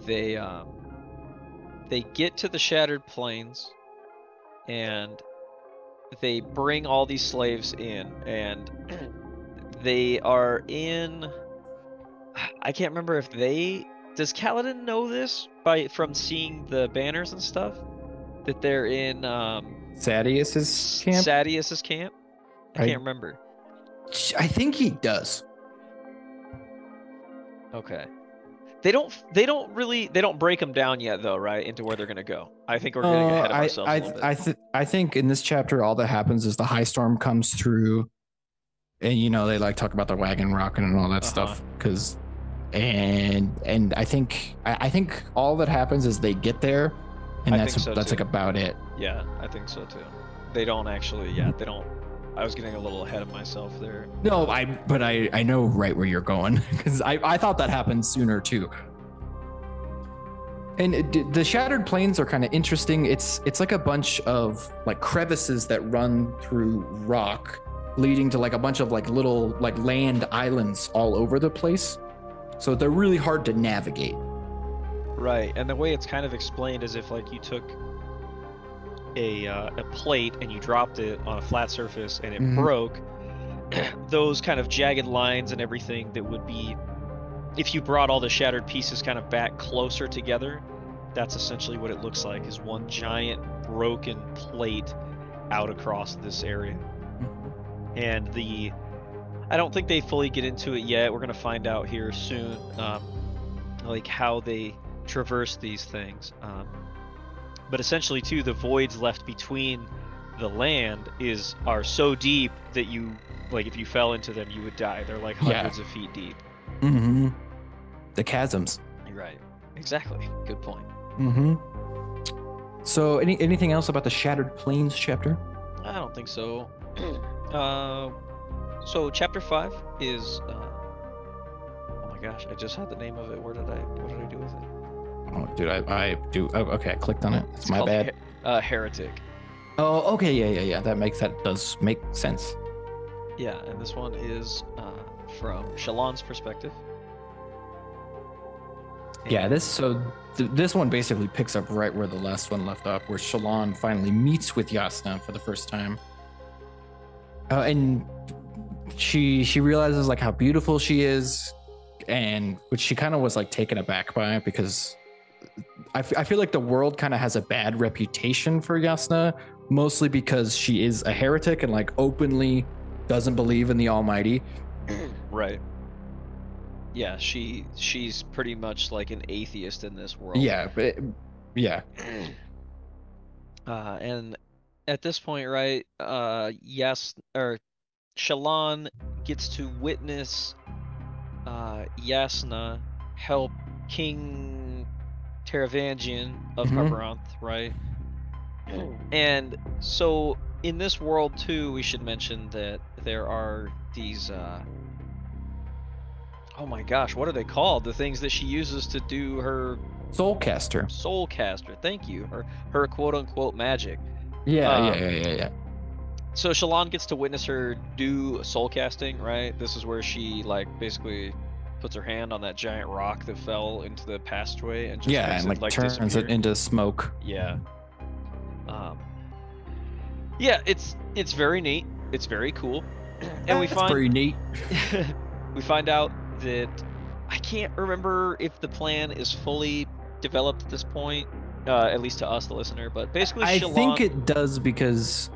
they get to the Shattered Plains, and they bring all these slaves in, and they are in... I can't remember if they... Does Kaladin know this from seeing the banners and stuff? That they're in Sadius's camp? Sadius's camp? I can't remember. I think he does. Okay. They don't break them down yet though, right? Into where they're gonna go. I think we're getting ahead of ourselves a little bit. I think in this chapter all that happens is the high storm comes through, and they like talk about the wagon rocking and all that stuff because, and I think all that happens is they get there, and that's like about it. Yeah, I think so too. They don't actually. Yeah, they don't. I was getting a little ahead of myself there. No, but I know right where you're going because I thought that happened sooner too. And the Shattered Plains are kind of interesting. It's like a bunch of like crevices that run through rock, leading to like a bunch of like little like land islands all over the place. So they're really hard to navigate. Right, and the way it's kind of explained is if like you took a plate and you dropped it on a flat surface and it broke, those kind of jagged lines and everything that would be, if you brought all the shattered pieces kind of back closer together, that's essentially what it looks like, is one giant broken plate out across this area. And I don't think they fully get into it yet. We're going to find out here soon, like how they traverse these things. But essentially, too, the voids left between the land are so deep that you, like, if you fell into them, you would die. They're like hundreds of feet deep. Mm-hmm. The chasms. You're right. Exactly. Good point. Mm-hmm. So, anything else about the Shattered Plains chapter? I don't think so. So chapter 5 is. Oh my gosh! I just had the name of it. What did I do with it? Oh, dude, I do. Oh, okay, I clicked on it. It's my bad. Heretic. Oh, okay, yeah. That does make sense. Yeah, and this one is from Shallan's perspective. Yeah, this one basically picks up right where the last one left off, where Shallan finally meets with Yasna for the first time, and she realizes like how beautiful she is, and which she kind of was like taken aback by, because I feel like the world kind of has a bad reputation for Yasna, mostly because she is a heretic and like openly doesn't believe in the Almighty. Right. Yeah, she's pretty much like an atheist in this world. Yeah, but yeah. And at this point, right, Shallan gets to witness Yasna help King Taravangian of Kharbranth, right? And so in this world too, we should mention that there are these oh my gosh, what are they called? The things that she uses to do her Soulcaster. Soulcaster, thank you. Her quote unquote magic. Yeah. So Shallan gets to witness her do soulcasting, right? This is where she like basically puts her hand on that giant rock that fell into the passageway and just and like turns disappear. it into smoke. Yeah. Yeah, it's very neat. It's very cool. And It's pretty neat. We find out that I can't remember if the plan is fully developed at this point, at least to us, the listener. But basically, I Shallan... think it does because,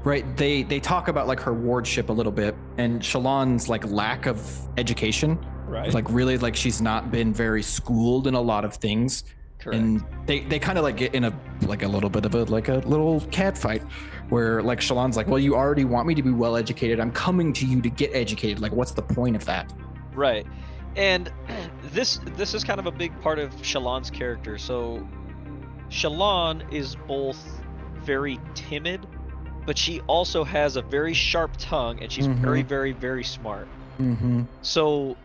right? They talk about like her wardship a little bit, and Shallan's like lack of education. Right. Like really, like she's not been very schooled in a lot of things. Correct. And they kind of like get in a little bit of a little cat fight where like Shallan's like, well, you already want me to be well educated. I'm coming to you to get educated. Like, what's the point of that? Right. And this is kind of a big part of Shallan's character. So Shallan is both very timid, but she also has a very sharp tongue, and she's very, very, very smart. Mm-hmm. So,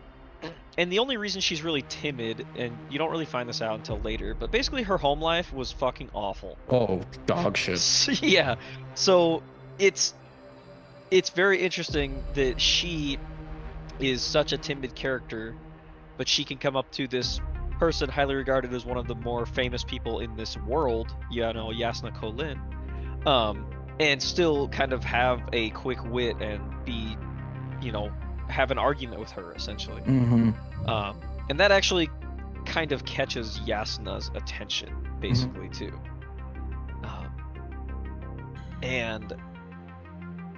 and the only reason she's really timid, and you don't really find this out until later, but basically her home life was fucking awful. Oh, dog shit. Yeah. So it's very interesting that she is such a timid character, but she can come up to this person highly regarded as one of the more famous people in this world, Yasna Kholin, and still kind of have a quick wit and be, have an argument with her, essentially. Mm-hmm. And that actually kind of catches Yasna's attention, basically, too. And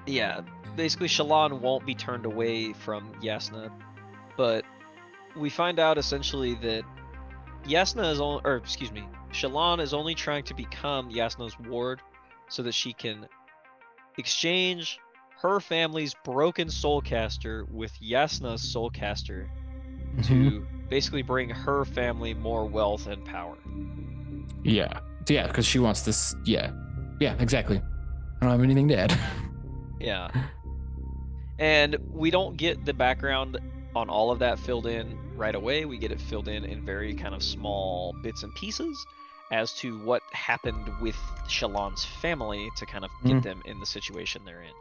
yeah, basically Shallan won't be turned away from Yasna, but we find out essentially that Shallan is only trying to become Yasna's ward so that she can exchange her family's broken soulcaster with Yasna's soulcaster to basically bring her family more wealth and power. Yeah, because she wants this. Yeah, exactly. I don't have anything to add. Yeah. And we don't get the background on all of that filled in right away. We get it filled in very kind of small bits and pieces as to what happened with Shallan's family to kind of get them in the situation they're in.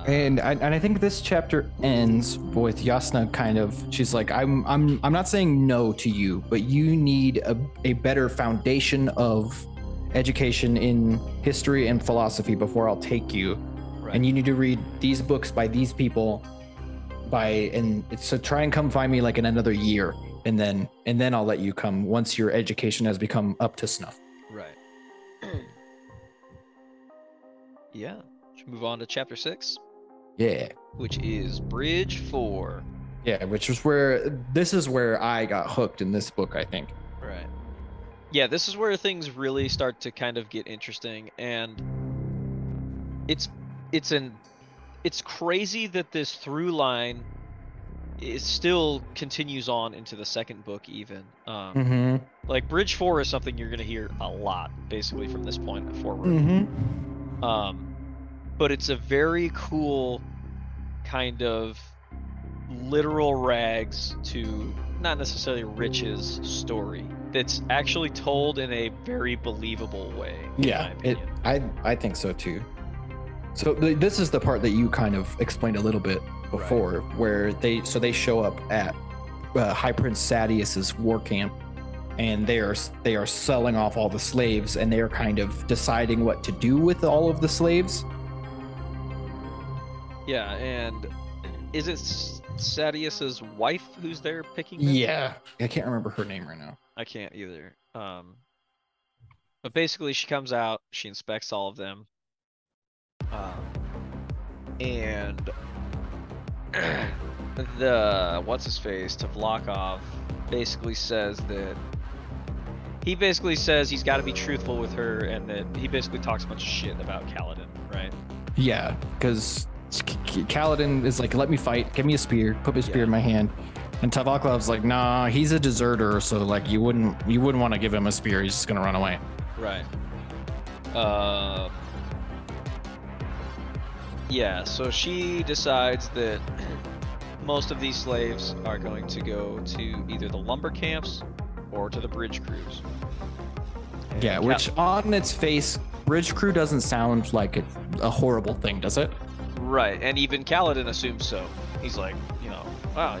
And I think this chapter ends with Yasna kind of, she's like, I'm not saying no to you, but you need a better foundation of education in history and philosophy before I'll take you. Right. And you need to read these books by these people so try and come find me like in another year, and then I'll let you come once your education has become up to snuff. Right. Yeah. Should we move on to chapter 6? Yeah. Which is Bridge 4. Yeah, this is where I got hooked in this book, I think. Right. Yeah, this is where things really start to kind of get interesting, and it's crazy that this through line still continues on into the second book even. Like Bridge 4 is something you're going to hear a lot basically from this point forward. But it's a very cool kind of literal rags to not necessarily riches story that's actually told in a very believable way. Yeah, I think so too. So this is the part that you kind of explained a little bit before, right, where they show up at High Prince Sadeas's war camp, and they are selling off all the slaves, and they are kind of deciding what to do with all of the slaves. Yeah, and is it Sadeas's wife who's there picking them? Yeah, I can't remember her name right now. I can't either. But basically, she comes out, she inspects all of them, and the what's-his-face, Tavlakov, basically says he's got to be truthful with her, and that he basically talks a bunch of shit about Kaladin, right? Yeah, because Kaladin is like, let me fight, give me a spear, put my spear in my hand, and Tavlakov's like, nah, he's a deserter, so like you wouldn't want to give him a spear, he's just gonna run away. Right. Yeah, so she decides that most of these slaves are going to go to either the lumber camps or to the bridge crews. And yeah, which on its face, bridge crew doesn't sound like a horrible thing, does it? Right, and even Kaladin assumes so. He's like, wow,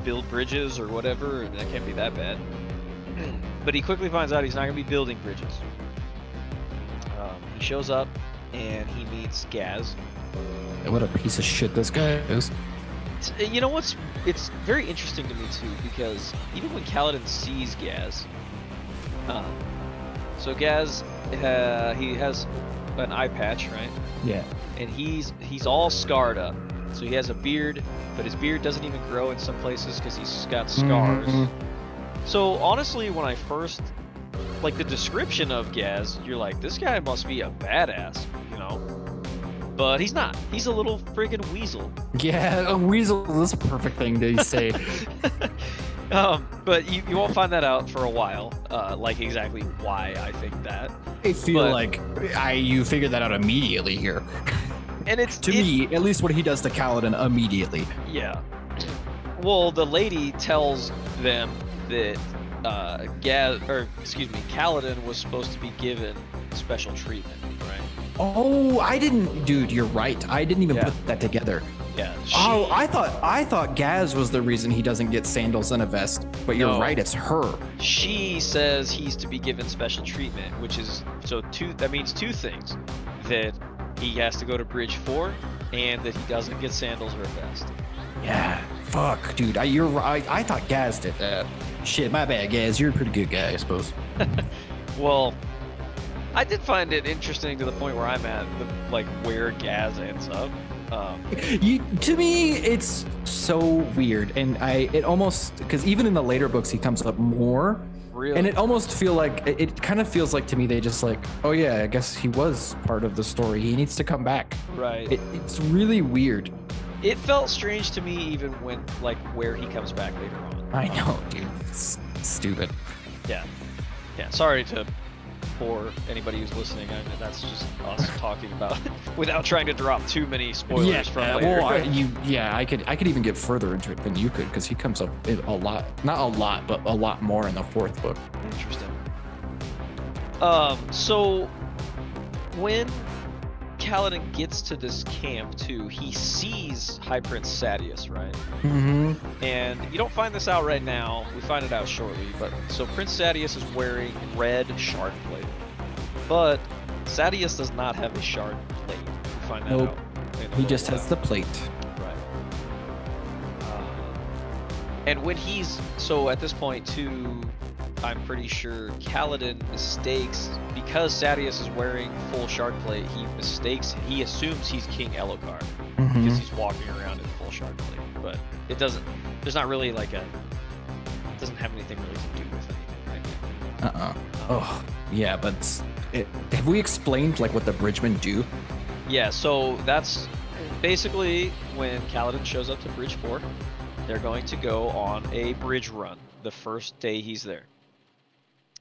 build bridges or whatever, that can't be that bad. But he quickly finds out he's not going to be building bridges. He shows up and he meets Gaz. What a piece of shit this guy is. It's very interesting to me too, because even when Kaladin sees Gaz, so Gaz, he has an eye patch, right? Yeah. And he's all scarred up. So he has a beard, but his beard doesn't even grow in some places because he's got scars. So honestly, when I first, like the description of Gaz, you're like, this guy must be a badass, But he's not. He's a little friggin' weasel. Yeah, a weasel is a perfect thing to say. But you won't find that out for a while, like exactly why I think that. I feel like you figured that out immediately here. And it's to me, at least what he does to Kaladin immediately. Yeah. Well, the lady tells them that Kaladin was supposed to be given special treatment, right? Oh, I didn't, dude. You're right. I didn't even put that together. Yeah. I thought Gaz was the reason he doesn't get sandals and a vest, but you're right. It's her. She says he's to be given special treatment, which is that means two things: that he has to go to Bridge 4, and that he doesn't get sandals or a vest. Yeah. Fuck, dude. You're right. I thought Gaz did that. Shit, my bad, Gaz. You're a pretty good guy, I suppose. Well, I did find it interesting to the point where I'm at, where Gaz ends up. To me, it's so weird, and it almost, because even in the later books, he comes up more. Really? And it almost it kind of feels like to me they just like, oh yeah, I guess he was part of the story. He needs to come back. Right. It's really weird. It felt strange to me even when where he comes back later on. I know, dude. It's stupid. Yeah. Yeah. Sorry to bore anybody who's listening. I mean, that's just us talking about it without trying to drop too many spoilers from later. Well, I could even get further into it than you could, because he comes up a lot, not a lot, but a lot more in the fourth book. Interesting. So when Kaladin gets to this camp too, he sees High Prince Sadeas, right? Mm-hmm. And you don't find this out right now. We find it out shortly. But so Prince Sadeas is wearing red shard plate, but Sadeas does not have a shard plate. We find that out. He just has the plate. Right. And when at this point too, I'm pretty sure Kaladin mistakes, because Sadeas is wearing full shard plate, he assumes he's King Elokar, because he's walking around in full shard plate. But there's not really it doesn't have anything really to do with anything, right? Oh, yeah, but have we explained what the Bridgemen do? Yeah, so that's basically when Kaladin shows up to Bridge 4, they're going to go on a bridge run the first day he's there.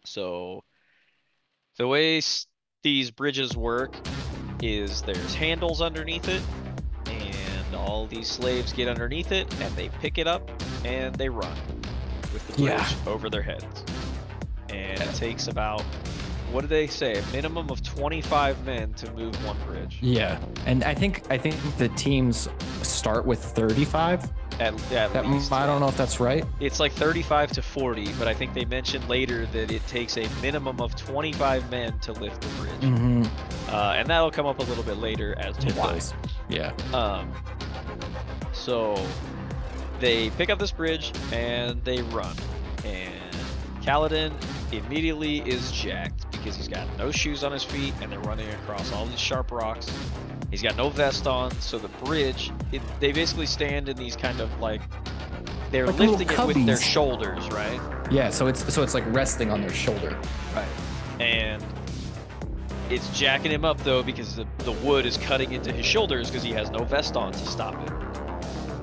So the way these bridges work is there's handles underneath it, and all these slaves get underneath it, and they pick it up, and they run with the bridge over their heads. And it takes about, what did they say, a minimum of 25 men to move one bridge. Yeah, and I think the teams start with 35. At least. I don't know if that's right. It's 35 to 40, but I think they mentioned later that it takes a minimum of 25 men to lift the bridge. Mm-hmm. And that'll come up a little bit later as well. Yeah. So they pick up this bridge and they run, and Kaladin immediately is jacked because he's got no shoes on his feet and they're running across all these sharp rocks. He's got no vest on, so the bridge, they basically stand in these kind of they're lifting it with their shoulders, right? Yeah, so it's resting on their shoulder. Right. And it's jacking him up though, because the wood is cutting into his shoulders because he has no vest on to stop it.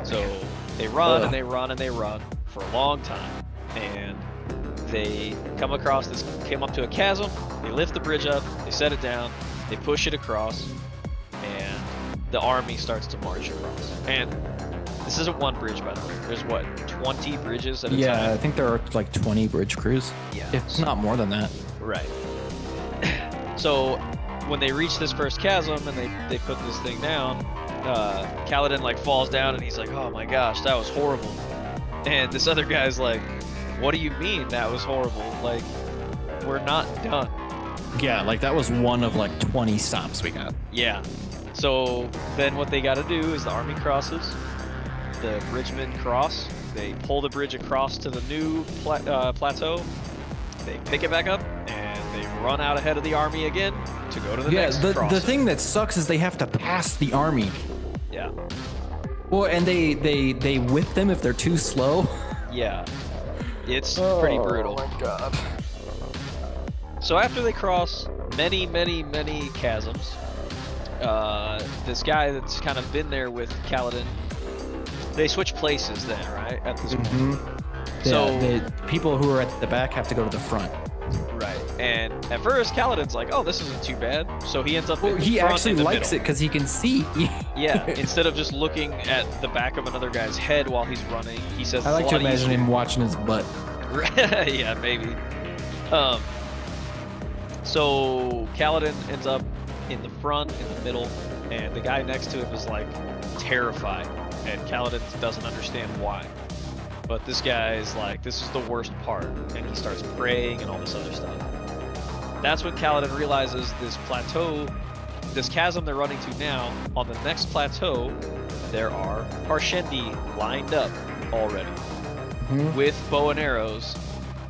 So they run and they run and they run for a long time, and they come up to a chasm, they lift the bridge up, they set it down, they push it across, and the army starts to march across. And this isn't one bridge, by the way. There's 20 bridges at a time? Yeah, I think there are 20 bridge crews. Yeah. If not more than that. Right. So when they reach this first chasm and they put this thing down, Kaladin falls down and he's like, oh my gosh, that was horrible. And this other guy's like, what do you mean that was horrible? We're not done. Yeah, that was one of 20 stops we got. Yeah. So then what they got to do is the army crosses, the bridgemen cross, they pull the bridge across to the new plateau, they pick it back up, and they run out ahead of the army again to go to the next crossing. The thing that sucks is they have to pass the army. Yeah. Well, and they whip them if they're too slow. Yeah. It's pretty brutal. Oh my god. So after they cross many, many, many chasms, this guy that's kind of been there with Kaladin, they switch places then, right? At this point. So the people who are at the back have to go to the front. Right. And at first, Kaladin's like, "Oh, this isn't too bad." So he ends up. Well, in he front actually in the likes middle. it because he can see. Yeah, instead of just looking at the back of another guy's head while he's running, he says. I like it's to a lot imagine easier. him watching his butt. Yeah, maybe. So Kaladin ends up in the front, in the middle, and the guy next to him is like terrified, and Kaladin doesn't understand why. But this guy is like, this is the worst part, and he starts praying and all this other stuff. That's when Kaladin realizes this plateau, this chasm they're running to now, on the next plateau, there are Parshendi lined up already with bow and arrows,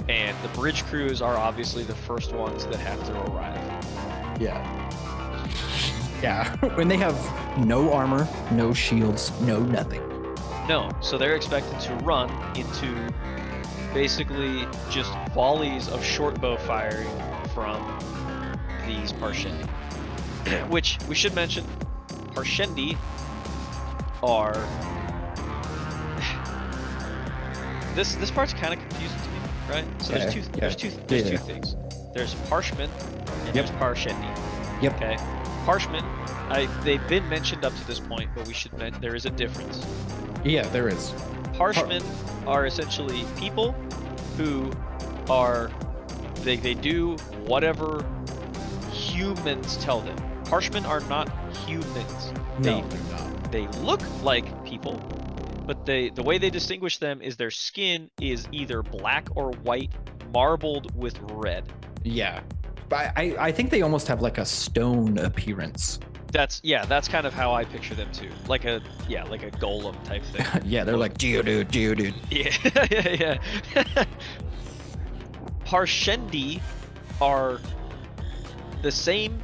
and the bridge crews are obviously the first ones that have to arrive. Yeah, when they have no armor, no shields, no nothing. No, so they're expected to run into basically just volleys of short bow firing from these Parshendi. Which we should mention, Parshendi are... This part's kind of confusing to me, right? So there's two things. There's Parshmen and there's Parshendi. Yep. Okay. Parshmen, they've been mentioned up to this point, but we should mention there is a difference. Yeah, there is. Parshmen are essentially people who are they do whatever humans tell them. Parshmen are not humans. No, they're not. They look like people, but the way they distinguish them is their skin is either black or white, marbled with red. Yeah. But I think they almost have like a stone appearance. That's kind of how I picture them too. Like a golem type thing. Yeah, they're like Geodude. Yeah. Parshendi are the same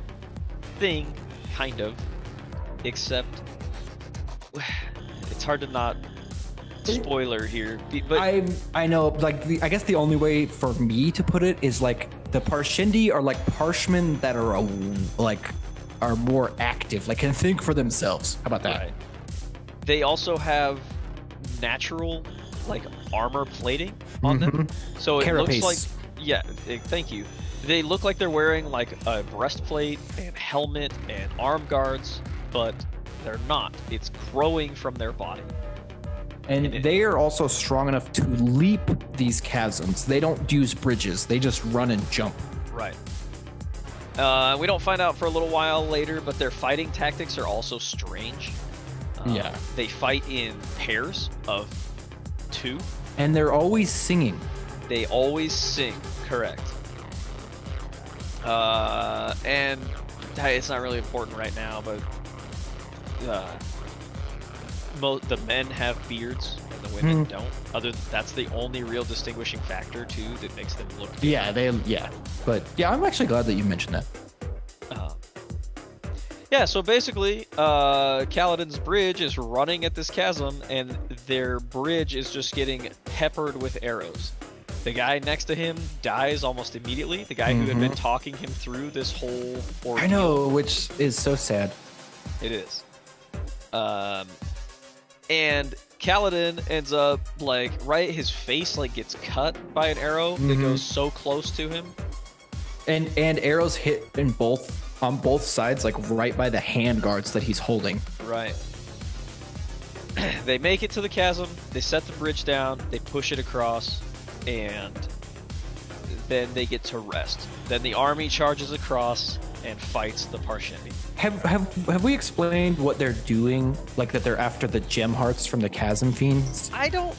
thing, kind of, except it's hard to not spoiler here. But I know, like I guess the only way for me to put it is like the Parshendi are like Parshmen that are are more active, like can think for themselves. How about that? Right. They also have natural like armor plating on them, so it looks like thank you. They look like they're wearing like a breastplate and helmet and arm guards, but they're not. It's growing from their body. And they are also strong enough to leap these chasms. They don't use bridges. They just run and jump. Right. We don't find out for a little while later, but their fighting tactics are also strange. Yeah. They fight in pairs of 2. And they're always singing. They always sing, correct. And it's not really important right now, but the men have beards and the women don't. That's the only real distinguishing factor too that makes them look different. But yeah, I'm actually glad that you mentioned that. Yeah, so basically, Kaladin's bridge is running at this chasm, and their bridge is just getting peppered with arrows. The guy next to him dies almost immediately. The guy who had been talking him through this whole ordeal. I know, which is so sad. It is. And Kaladin ends up his face gets cut by an arrow that goes so close to him. And arrows hit on both sides, like right by the hand guards that he's holding. Right. They make it to the chasm, they set the bridge down, they push it across, and then they get to rest. Then the army charges across and fights the Parshendi. Have we explained what they're doing? Like that they're after the gem hearts from the chasm fiends? I don't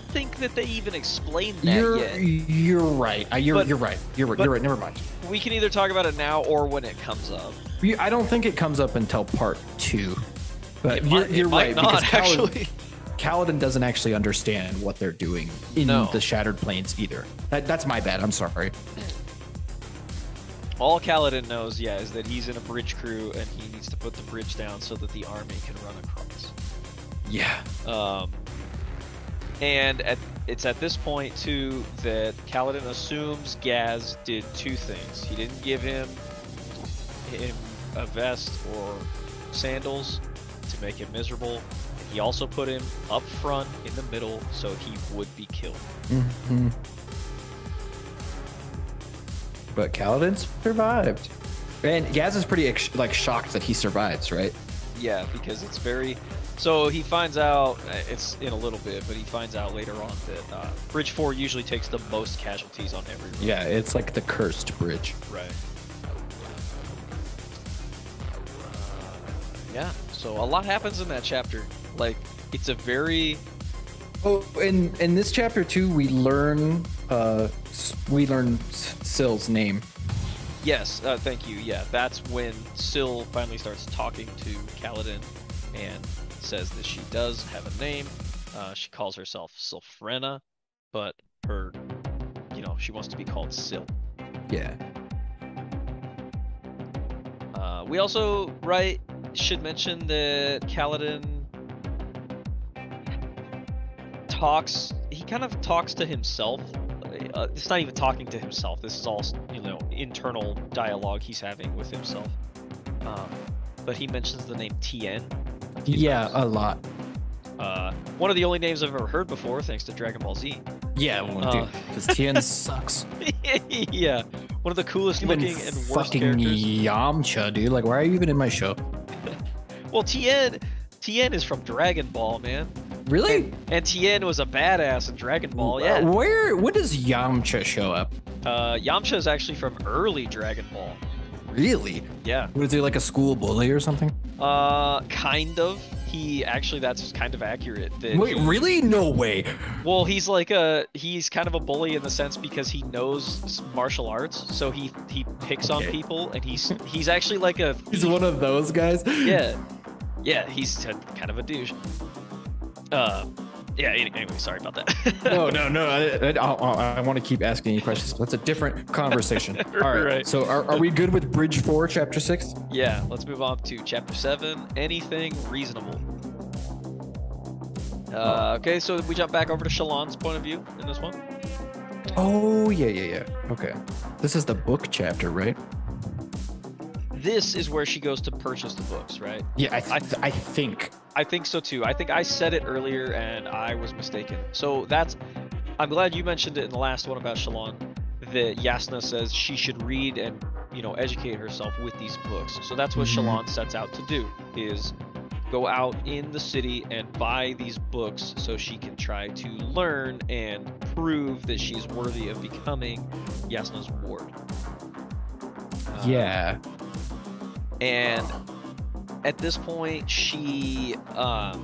think that they even explained that yet. You're right. You're right. You're right. Never mind. We can either talk about it now or when it comes up. I don't think it comes up until part 2. But you're right. Not, because actually. Kaladin doesn't actually understand what they're doing in the Shattered Plains either. That's my bad. I'm sorry. All Kaladin knows, is that he's in a bridge crew and he needs to put the bridge down so that the army can run across. Yeah. And it's at this point too that Kaladin assumes Gaz did 2 things. He didn't give him a vest or sandals to make him miserable. He also put him up front in the middle so he would be killed. But Kaladin survived. And Gaz is pretty like shocked that he survives, right? Yeah, because it's very... So he finds out, it's in a little bit, but he finds out later on that Bridge 4 usually takes the most casualties on every run. Yeah, it's like the cursed bridge. Right. Yeah, so a lot happens in that chapter. Like, it's a very... Oh, in this chapter too, we learn Syl's name. Yes, thank you. Yeah, that's when Syl finally starts talking to Kaladin and says that she does have a name. She calls herself Sylphrena, but her, she wants to be called Syl. Yeah. We also, should mention that Kaladin he kind of talks to himself. It's not even talking to himself. This is all, internal dialogue he's having with himself. But he mentions the name Tien. Yeah, a lot. One of the only names I've ever heard before, thanks to Dragon Ball Z. Yeah, dude, because Tien sucks. Yeah, one of the coolest Even looking and worst fucking characters. Yamcha, dude. Like, why are you even in my show? Well, Tien is from Dragon Ball, man. Really? And Tien was a badass in Dragon Ball. Yeah. When does Yamcha show up? Yamcha is actually from early Dragon Ball. Really? Yeah. Was he like a school bully or something? Kind of. That's kind of accurate. Wait, really? No way. Well, he's kind of a bully in the sense because he knows martial arts, so he picks on people, and he's actually like a... He's one of those guys? Yeah, he's kind of a douche. Yeah, anyway, sorry about that. No. I want to keep asking you questions. That's a different conversation. All right. So are we good with Bridge 4, Chapter 6? Yeah, let's move on to Chapter 7, Anything Reasonable. Okay, so we jump back over to Shallan's point of view in this one. Oh, yeah. Okay. This is the book chapter, right? This is where she goes to purchase the books, right? Yeah, I think. I think so too. I think I said it earlier and I was mistaken. So I'm glad you mentioned it in the last one about Shallan, that Yasna says she should read and, educate herself with these books. So that's what Shallan sets out to do, is go out in the city and buy these books so she can try to learn and prove that she's worthy of becoming Yasna's ward. Yeah. And at this point, she, oh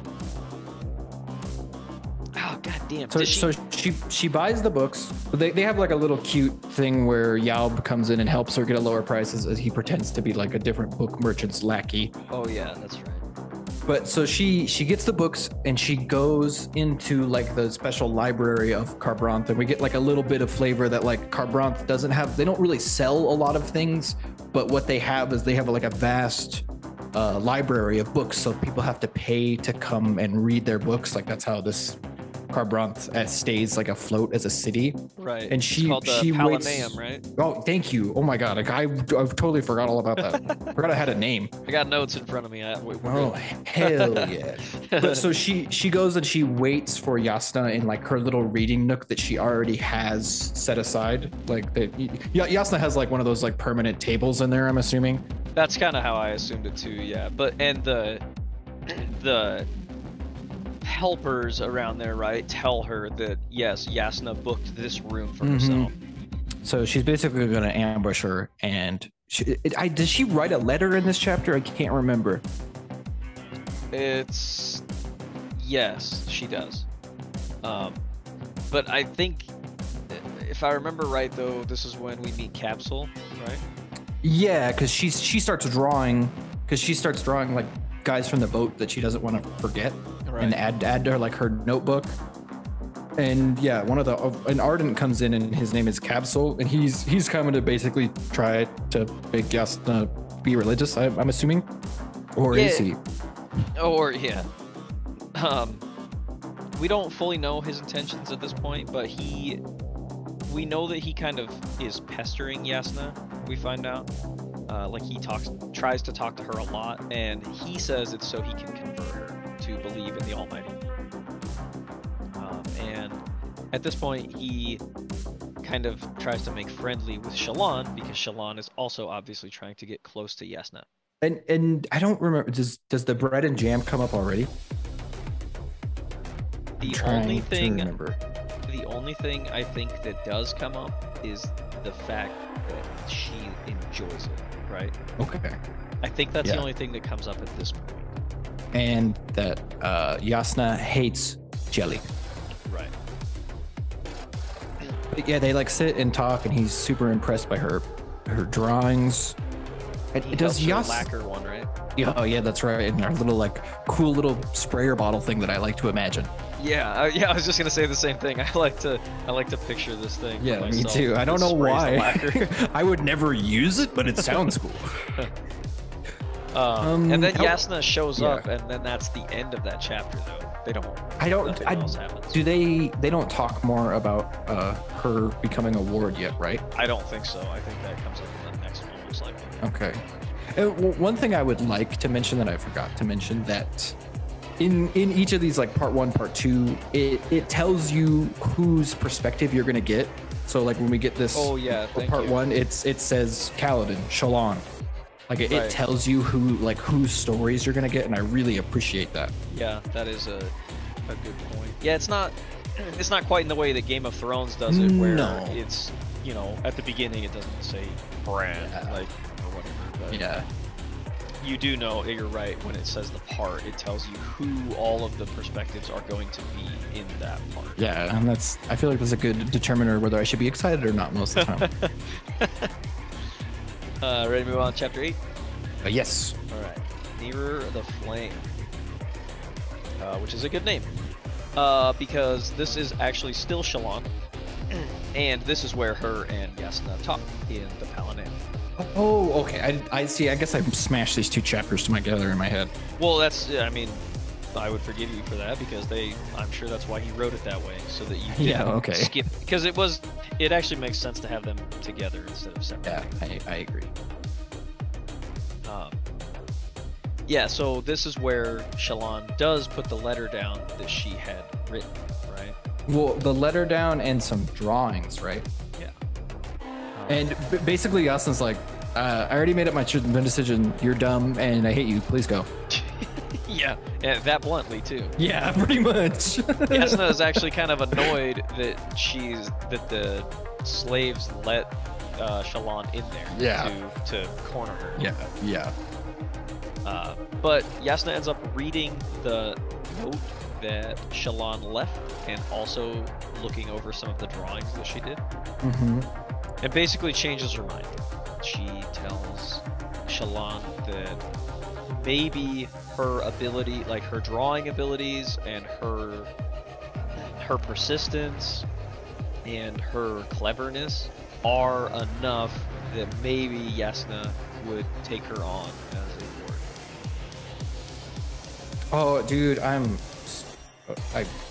goddamn! So she buys the books. They have like a little cute thing where Yaub comes in and helps her get a lower price as he pretends to be like a different book merchant's lackey. Oh yeah, that's right. But so she gets the books and she goes into like the special library of Kharbranth, and we get like a little bit of flavor that like Kharbranth doesn't have. They don't really sell a lot of things, but what they have is they have like a vast library of books, so people have to pay to come and read their books. Like that's how this Kharbranth stays like afloat as a city. Right. And she called the Palameum, right? Oh, thank you. Oh my god, like, I've totally forgot all about that. Forgot I had a name. I got notes in front of me. Oh hell yeah! But so she goes and she waits for Yasna in like her little reading nook that she already has set aside. Like Yasna has like one of those like permanent tables in there, I'm assuming. That's kind of how I assumed it too. Yeah, but and the helpers around there, right, tell her that yes, Yasna booked this room for herself. So she's basically going to ambush her, and does she write a letter in this chapter? I can't remember. Yes, she does. But I think if I remember right, though, this is when we meet Capsule, right? Yeah, because she starts drawing like guys from the boat that she doesn't want to forget, right, and add to her like her notebook. And yeah, an Ardent comes in and his name is Capsule, and he's coming to basically try to make Yasna be religious, I'm assuming, or is he? Or yeah. We don't fully know his intentions at this point, but we know that he kind of is pestering Yasna. We find out, like he tries to talk to her a lot, and he says it's so he can convert her to believe in the Almighty. And at this point, he kind of tries to make friendly with Shallan because Shallan is also obviously trying to get close to Yasna. And I don't remember. Does the bread and jam come up already? The only thing I think that does come up is the fact that she enjoys it, right? Okay. I think that's the only thing that comes up at this point. And that Yasna hates jelly. Right. But yeah, they like sit and talk, and he's super impressed by her drawings. He does Yasna lacquer one, right? Yeah, oh yeah, that's right. And our little like cool little sprayer bottle thing that I like to imagine. Yeah, I was just gonna say the same thing. I like to picture this thing. Yeah, me too. I don't know why. I would never use it, but it sounds cool. And then Yasna shows up, and then that's the end of that chapter, though. They don't. Nothing else happens. Do they don't talk more about her becoming a ward yet, right? I don't think so. I think that comes up in the next one, most likely. Okay. One thing I would like to mention that I forgot to mention, that in each of these, like part 1, part 2, it tells you whose perspective you're gonna get. So like when we get this, for part 1, it says Kaladin, Shallan. Like it tells you whose stories you're gonna get, and I really appreciate that. Yeah, that is a good point. Yeah, it's not quite in the way that Game of Thrones does it, where it's, you know, at the beginning it doesn't say Bran, like, or whatever. But yeah. You do know, you're right, when it says the part, it tells you who all of the perspectives are going to be in that part. Yeah, and I feel like that's a good determiner whether I should be excited or not most of the time. Ready to move on to chapter 8? Yes. Alright. Nearer the Flame. Which is a good name. Because this is actually still Shallan. And this is where her and Yasna talk in the Palanir. Oh, okay. I see. I guess I smashed these two chapters together in my head. Well, I mean, I would forgive you for that because I'm sure that's why he wrote it that way, so that you can skip. Because it actually makes sense to have them together instead of separate. Yeah, I agree. Yeah, so this is where Shallan does put the letter down that she had written, right? Well, the letter down and some drawings, right? Yeah. And basically, Yasna's like, I already made up my decision. You're dumb, and I hate you. Please go. Yeah, that bluntly too. Yeah, pretty much. Yasna is actually kind of annoyed that the slaves let Shallan in there to corner her. Yeah. But Yasna ends up reading the note that Shallan left and also looking over some of the drawings that she did. Mm-hmm. And basically changes her mind. She tells Shallan that maybe her ability, like her drawing abilities and her persistence and her cleverness are enough that maybe Yasna would take her on as a ward. Oh, dude,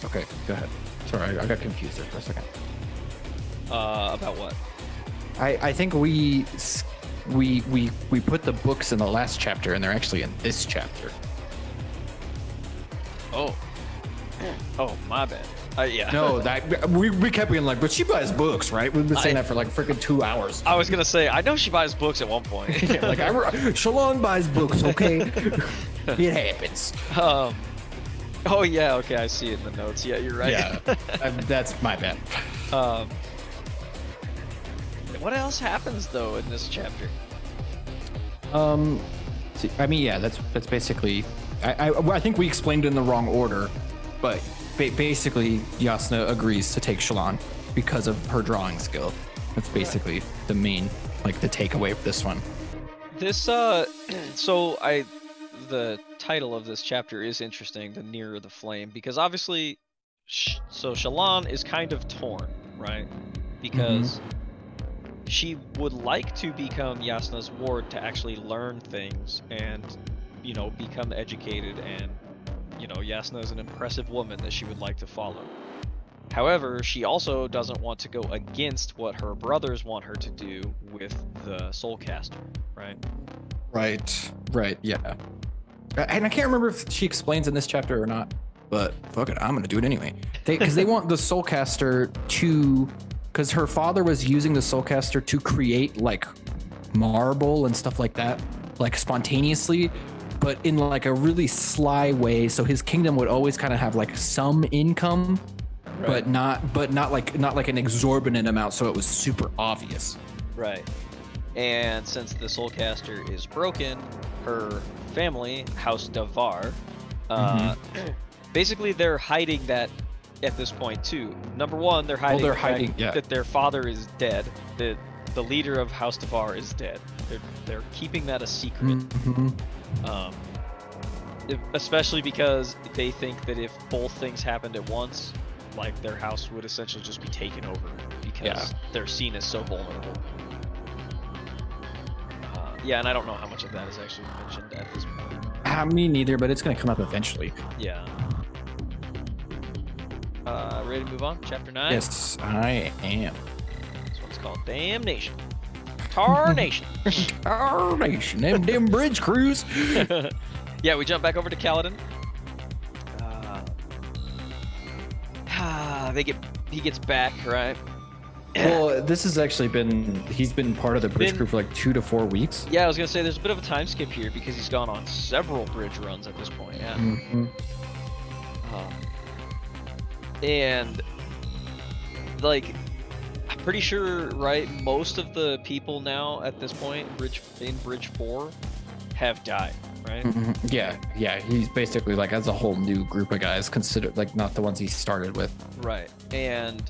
okay, go ahead. Sorry, I got confused there for a second. About what? I think we put the books in the last chapter, and they're actually in this chapter. Oh, my bad. Yeah. No, that we kept being like, but she buys books, right? We've been saying that for like freaking 2 hours. I was gonna say, I know she buys books at one point. Yeah, like Shallan buys books, okay? It happens. Oh yeah, okay, I see it in the notes. Yeah, you're right. Yeah, that's my bad. What else happens though in this chapter? I mean, yeah, that's basically. I think we explained it in the wrong order, but basically, Yasna agrees to take Shallan because of her drawing skill. That's basically the main, like, the takeaway of this one. This the title of this chapter is interesting, the Nearer the Flame, because obviously, Shallan is kind of torn, right? Because she would like to become Yasna's ward to actually learn things and, you know, become educated, and, you know, Yasna is an impressive woman that she would like to follow. However, she also doesn't want to go against what her brothers want her to do with the Soulcaster, right? Right, yeah. And I can't remember if she explains in this chapter or not, but fuck it, I'm gonna do it anyway. Because they want the Soulcaster to because her father was using the Soulcaster to create like marble and stuff like that, like spontaneously, but in like a really sly way. So his kingdom would always kind of have like some income, but not like an exorbitant amount. So it was super obvious. Right. And since the Soulcaster is broken, her family, House Davar, basically they're hiding that at this point too. Number one, they're hiding, that their father is dead. The leader of House Davar is dead. They're keeping that a secret. Especially because they think that if both things happened at once, like their house would essentially just be taken over because they're seen as so vulnerable. Yeah, and I don't know how much of that is actually mentioned at this point. Me neither, but it's going to come up eventually. Yeah. Ready to move on? Chapter 9? Yes, I am. This one's called Damnation. Tarnation. Tarnation. Them bridge crews. Yeah, we jump back over to Kaladin. He gets back, right? Well, this has actually he's been part of the bridge crew for like 2 to 4 weeks. Yeah, I was gonna say there's a bit of a time skip here because he's gone on several bridge runs at this point. Yeah. And like, I'm pretty sure, right? Most of the people now at this point, in Bridge 4, have died, right? Yeah. He's basically like has a whole new group of guys, considered like not the ones he started with. Right, and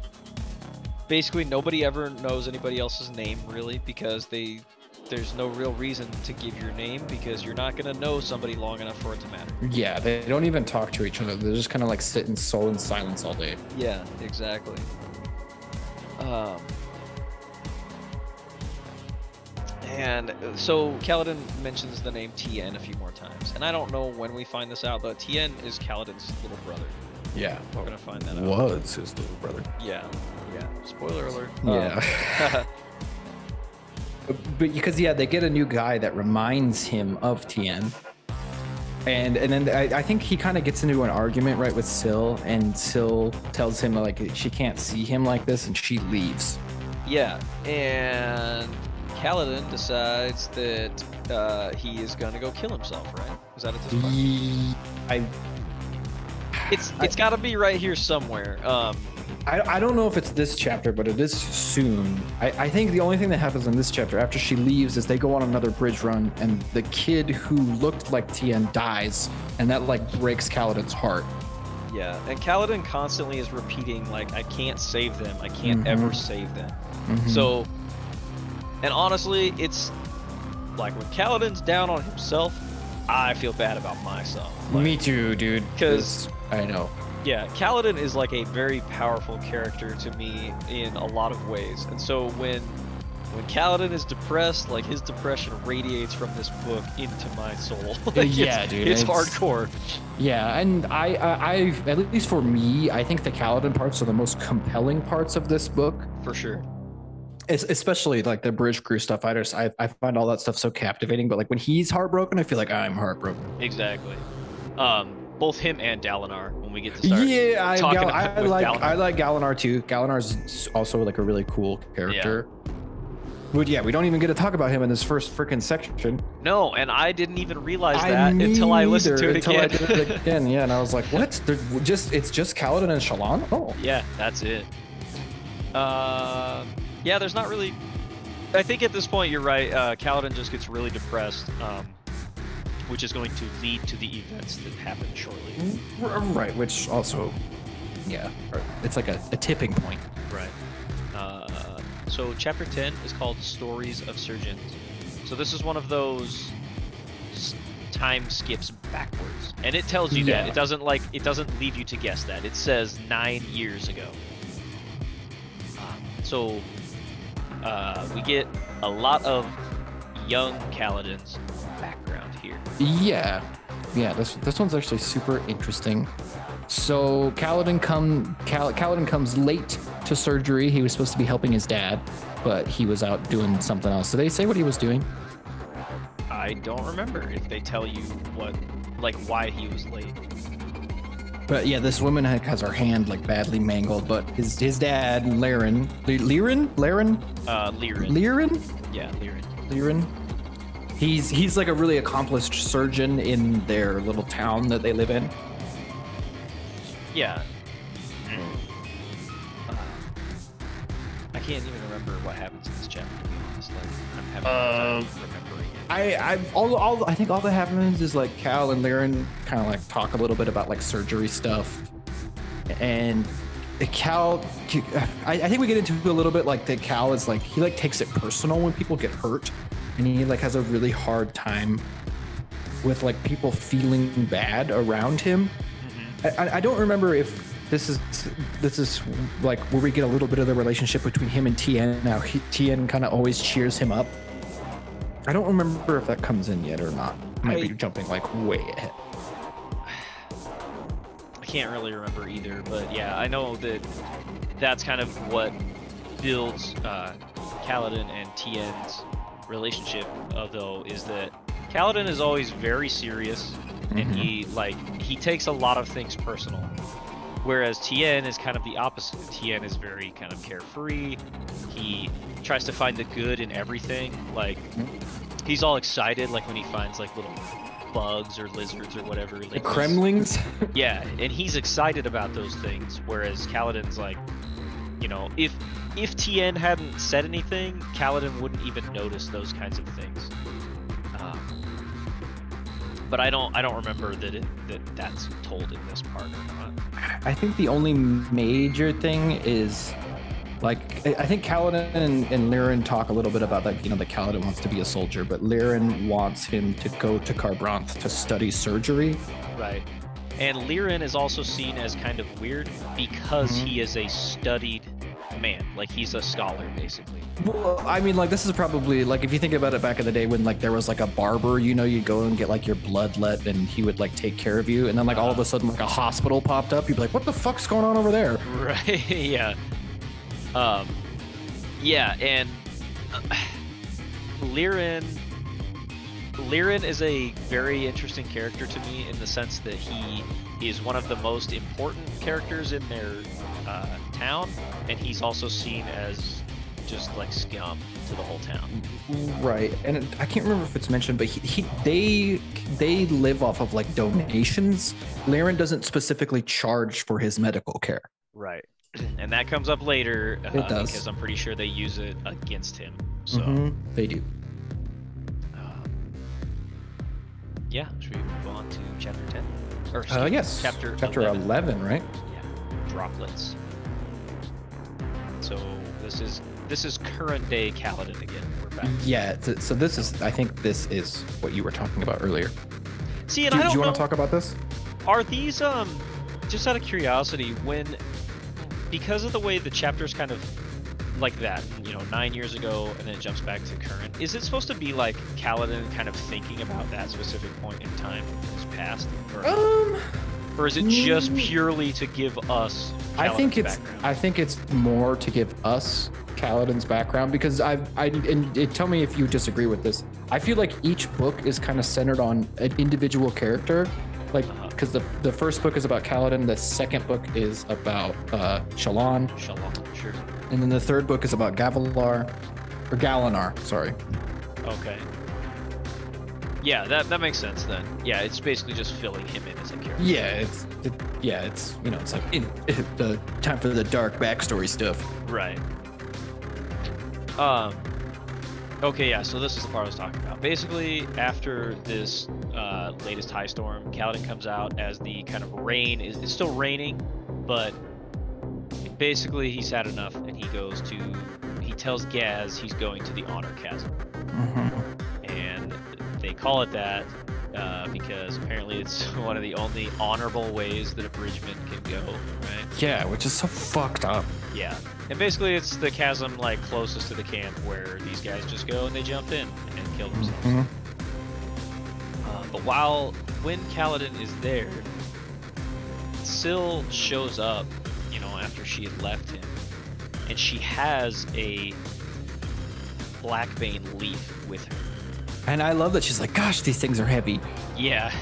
basically nobody ever knows anybody else's name really because there's no real reason to give your name because you're not gonna know somebody long enough for it to matter. Yeah, they don't even talk to each other. They're just kind of like sit in silence all day. Yeah, exactly. And so Kaladin mentions the name Tien a few more times, and I don't know when we find this out, but Tien is Kaladin's little brother. Yeah, we're gonna find that out. Was his little brother. Yeah. Spoiler alert. Yeah. But because they get a new guy that reminds him of Tien, and then I think he kind of gets into an argument right with Syl, and Syl tells him like she can't see him like this, and she leaves. Yeah, and Kaladin decides that he is gonna go kill himself. Right? Is that at this point? It's got to be right here somewhere. I don't know if it's this chapter, but it is soon. I think the only thing that happens in this chapter after she leaves is they go on another bridge run, and the kid who looked like Tien dies, and that like breaks Kaladin's heart. Yeah, and Kaladin constantly is repeating like, I can't save them, I can't ever save them. So, and honestly, it's like when Kaladin's down on himself, I feel bad about myself. Like, me too, dude. Because I know. Yeah, Kaladin is like a very powerful character to me in a lot of ways, and so when Kaladin is depressed, like his depression radiates from this book into my soul. Like, yeah, dude, it's hardcore. Yeah, and I at least for me, I think the Kaladin parts are the most compelling parts of this book. For sure. Especially like the bridge crew stuff. I find all that stuff so captivating, but like when he's heartbroken, I feel like I'm heartbroken. Exactly. Both him and Dalinar when we get to start. Yeah, I like Dalinar too. Dalinar's also like a really cool character. Yeah. But yeah, we don't even get to talk about him in this first freaking section. No, and I didn't even realize that until I listened to it again. I did it again, yeah, and I was like, what? It's just Kaladin and Shallan? Oh. Yeah, that's it. Yeah, there's not really... I think at this point, you're right. Kaladin just gets really depressed. Which is going to lead to the events that happen shortly. Right, which also, yeah, it's like a tipping point. Right. So chapter 10 is called Stories of Surgeons. So this is one of those time skips backwards, and it tells you that. It doesn't leave you to guess that. It says 9 years ago. So we get a lot of young Kaladin's background here. Yeah, this one's actually super interesting. So Kaladin comes late to surgery. He was supposed to be helping his dad, but he was out doing something else. Did they say what he was doing? I don't remember if they tell you why he was late. But yeah, this woman has her hand like badly mangled, but his dad, Laren. Yeah, Liren. He's like a really accomplished surgeon in their little town that they live in. Yeah. I can't even remember what happens in this chapter, to be honest. Like, I'm having a hard time remembering it. I think all that happens is like Cal and Liren kind of like talk a little bit about like surgery stuff, and Cal, I think we get into a little bit like that. Cal is like, he like takes it personal when people get hurt, and he like has a really hard time with like people feeling bad around him. I don't remember if this is like where we get a little bit of the relationship between him and Tien. Now Tien kind of always cheers him up. I don't remember if that comes in yet or not. Might be jumping like way ahead. I can't really remember either, but yeah, I know that that's kind of what builds Kaladin and Tien's relationship, though, is that Kaladin is always very serious, and he takes a lot of things personal, whereas Tien is kind of the opposite. Tien is very kind of carefree. He tries to find the good in everything. Like, he's all excited like when he finds like little bugs or lizards or whatever. Like the Kremlings? Yeah, and he's excited about those things, whereas Kaladin's like, you know, if Tien hadn't said anything, Kaladin wouldn't even notice those kinds of things. But I don't remember that's told in this part or not. I think the only major thing is, like, I think Kaladin and Liren talk a little bit about that, you know, that Kaladin wants to be a soldier, but Liren wants him to go to Kharbranth to study surgery. Right. And Liren is also seen as kind of weird because he is a studied man. Like, he's a scholar, basically. Well, I mean, like, this is probably, like, if you think about it back in the day when, like, there was, like, a barber, you know, you'd go and get, like, your blood let, and he would, like, take care of you, and then, like, all of a sudden, like, a hospital popped up, you'd be like, what the fuck's going on over there? Right, yeah. Yeah, and Liren is a very interesting character to me in the sense that he is one of the most important characters in their town, and he's also seen as just like scum to the whole town. Right, and I can't remember if it's mentioned, but they live off of like donations. Liren doesn't specifically charge for his medical care. Right, and that comes up later. It does, because I'm pretty sure they use it against him. So they do. Yeah, should we move on to chapter 10? Or yes, chapter 11, right? Yeah, droplets. So this is current day Kaladin again. We're back. Yeah, so this is, I think this is what you were talking about earlier. See, and do you want to talk about this? Are these just out of curiosity, because of the way the chapter's kind of like that, you know, 9 years ago, and then it jumps back to current, is it supposed to be like Kaladin kind of thinking about that specific point in time in his past, or is it just purely to give us Kaladin's background? I think it's more to give us Kaladin's background, because tell me if you disagree with this. I feel like each book is kind of centered on an individual character, like, because the first book is about Kaladin, the second book is about Shallan, sure. And then the third book is about Galinar, sorry. Okay. Yeah, that makes sense then. Yeah, it's basically just filling him in as a character. Yeah, it's you know, it's like the time for the dark backstory stuff. Right. Okay, yeah, so this is the part I was talking about. Basically, after this latest high storm, Kaladin comes out as the kind of rain it's still raining, but basically he's had enough, and he tells Gaz he's going to the Honor Chasm. And they call it that because apparently it's one of the only honorable ways that a bridgeman can go, right? Yeah, which is so fucked up. Yeah, and basically it's the chasm like closest to the camp where these guys just go and they jump in and kill themselves. But when Kaladin is there, Syl shows up, you know, after she had left him, and she has a Blackbane leaf with her. And I love that she's like, gosh, these things are heavy. Yeah.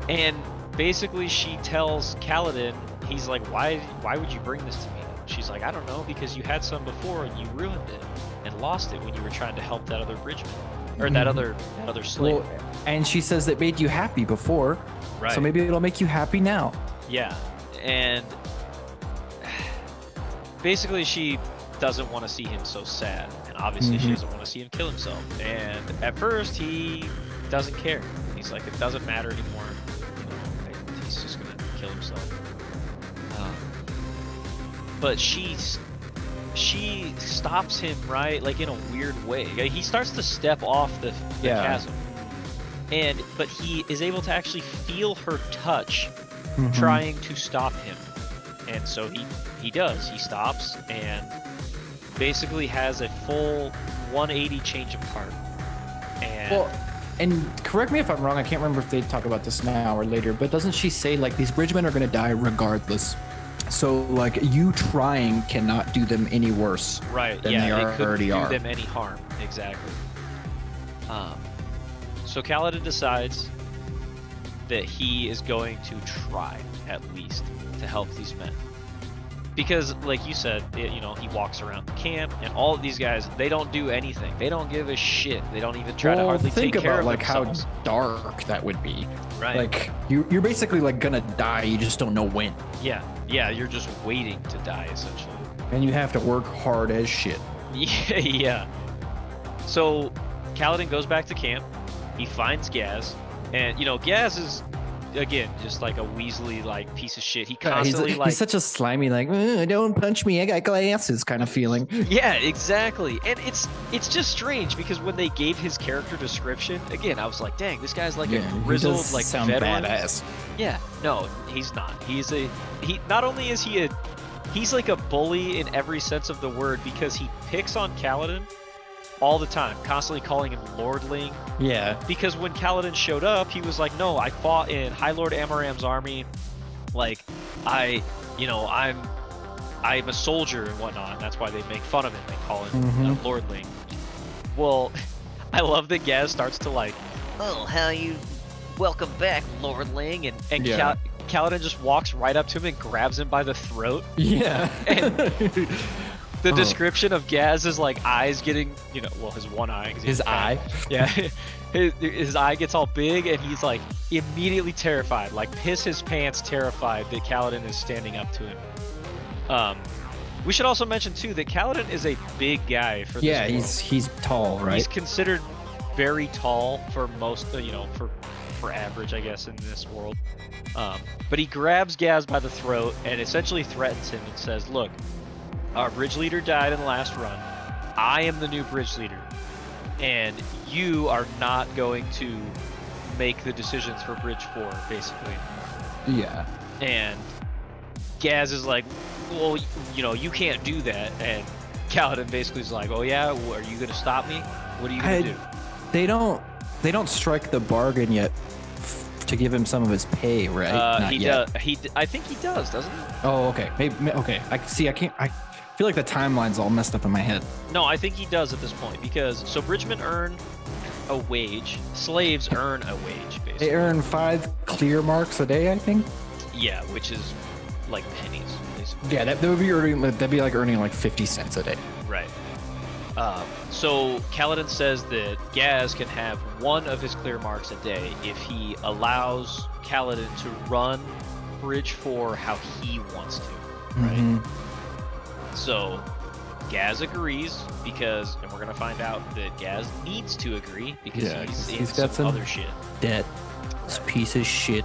And basically she tells Kaladin, he's like, why would you bring this to me? She's like, I don't know, because you had some before and you ruined it and lost it when you were trying to help that other bridgeman, or that other slave. Well, and she says that made you happy before, Right. so maybe it'll make you happy now. Yeah, and basically she doesn't want to see him so sad, and obviously she doesn't want to see him kill himself. And at first he doesn't care. He's like, it doesn't matter anymore. You know, he's just gonna kill himself. But she stops him, right? Like in a weird way. He starts to step off the chasm, but he is able to actually feel her touch, trying to stop him. And so he does. He stops and basically has a full 180 change of heart. And correct me if I'm wrong, I can't remember if they talk about this now or later, but doesn't she say like these bridgemen are going to die regardless? So like you trying cannot do them any worse Right. than Yeah. they It couldn't already do are. them any harm. Exactly. So Kaladin decides that he is going to try at least to help these men. Because, like you said, you know, he walks around the camp, and all of these guys, they don't do anything. They don't give a shit. They don't even try to hardly think take care about of like themselves. how dark that would be. Right. Like you're basically like gonna die. You just don't know when, Yeah, you're just waiting to die, essentially. and you have to work hard as shit. Yeah. So Kaladin goes back to camp. He finds Gaz, and you know, Gaz is again just like a Weasley like piece of shit. He constantly he's such a slimy like don't punch me, I got glasses kind of feeling. Yeah, exactly. And it's just strange because when they gave his character description, again, I was like, dang, this guy's like a grizzled, he does like sound veteran. badass. Yeah, no, he's not. He not only is he's like a bully in every sense of the word, because he picks on Kaladin all the time, constantly calling him Lordling. Yeah. Because when Kaladin showed up, he was like, no, I fought in High Lord Amaram's army. Like, I'm a soldier and whatnot. And that's why they make fun of him. They call him Lordling. Well, I love that Gaz starts to like, oh, how you welcome back, Lordling. And Yeah. Kaladin just walks right up to him and grabs him by the throat. Yeah. And the description of Gaz is like eyes getting, his one eye. His eye? Yeah. His eye gets all big, and he's like immediately terrified, like piss his pants terrified that Kaladin is standing up to him. We should also mention too that Kaladin is a big guy for this Yeah, world. he's tall, right? He's considered very tall for most, for average, I guess, in this world. But he grabs Gaz by the throat and essentially threatens him and says, look, our bridge leader died in the last run. I am the new bridge leader. And you are not going to make the decisions for Bridge 4, basically. Yeah. And Gaz is like, well, you can't do that. And Kaladin basically is like, oh yeah, are you going to stop me? What are you going to do? They don't strike the bargain yet to give him some of his pay, right? Not yet. I think he does, doesn't he? Oh, okay. Maybe, okay. I feel like the timeline's all messed up in my head. No, I think he does at this point, because so bridgemen earn a wage, slaves earn a wage, basically. They earn 5 clear marks a day, I think. Yeah, which is like pennies, basically. Yeah, that'd be like earning like 50 cents a day. Right. So Kaladin says that Gaz can have 1 of his clear marks a day if he allows Kaladin to run Bridge 4 how he wants to, right? So Gaz agrees because, and we're gonna find out that Gaz needs to agree because he's got some other shit. Debt. This piece of shit.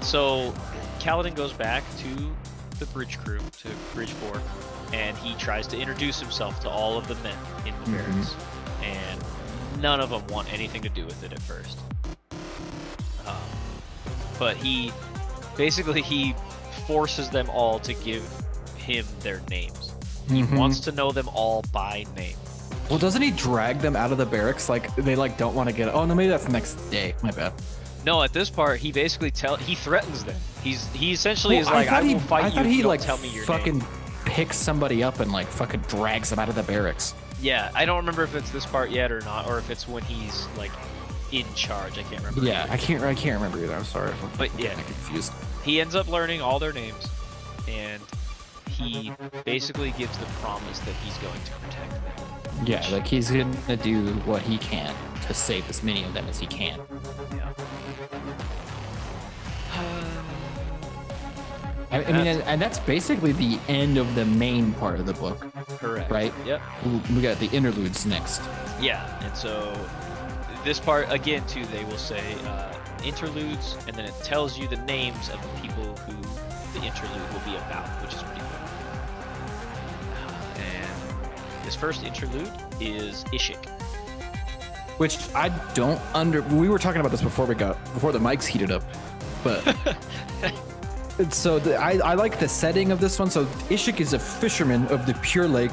So Kaladin goes back to the bridge crew, to Bridge 4, and he tries to introduce himself to all of the men in the barracks, and none of them want anything to do with it at first. But he forces them all to give him their names. He wants to know them all by name. Well, doesn't he drag them out of the barracks? Like they like don't want to get. Oh no, maybe that's the next day. My bad. No, at this part, he basically he threatens them. He essentially is like, I will fight you if you don't tell me your fucking name. picks somebody up and like fucking drags them out of the barracks. Yeah, I don't remember if it's this part yet or not, or if it's when he's like in charge. I can't remember. Yeah, I can't remember either. I'm sorry. But yeah, I'm confused. He ends up learning all their names, and he basically gives the promise that he's going to protect them. Yeah, like he's gonna do what he can to save as many of them as he can. Yeah. I mean, and that's basically the end of the main part of the book. Correct. Right? Yep. We got the interludes next. Yeah, and so this part, again, too, they will say interludes, and then it tells you the names of the people who the interlude will be about, which is pretty cool. And this first interlude is Ishik. Which I don't we were talking about this before the mics heated up, but so I like the setting of this one. So Ishik is a fisherman of the Pure Lake,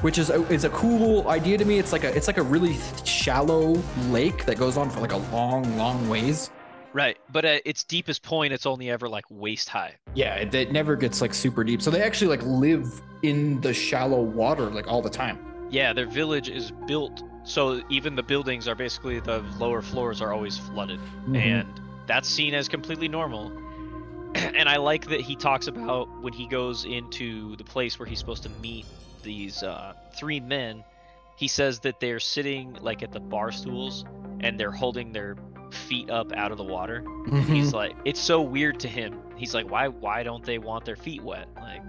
which is a cool idea to me. It's like a really shallow lake that goes on for like a long ways. Right, but at its deepest point, it's only ever like waist high. Yeah, it never gets like super deep. So they actually like live in the shallow water like all the time. Yeah, their village is built so even the buildings are basically, the lower floors are always flooded, and that's seen as completely normal. And I like that he talks about when he goes into the place where he's supposed to meet these three men, he says that they're sitting like at the bar stools and they're holding their feet up out of the water. He's like, it's so weird to him. He's like, why don't they want their feet wet? Like,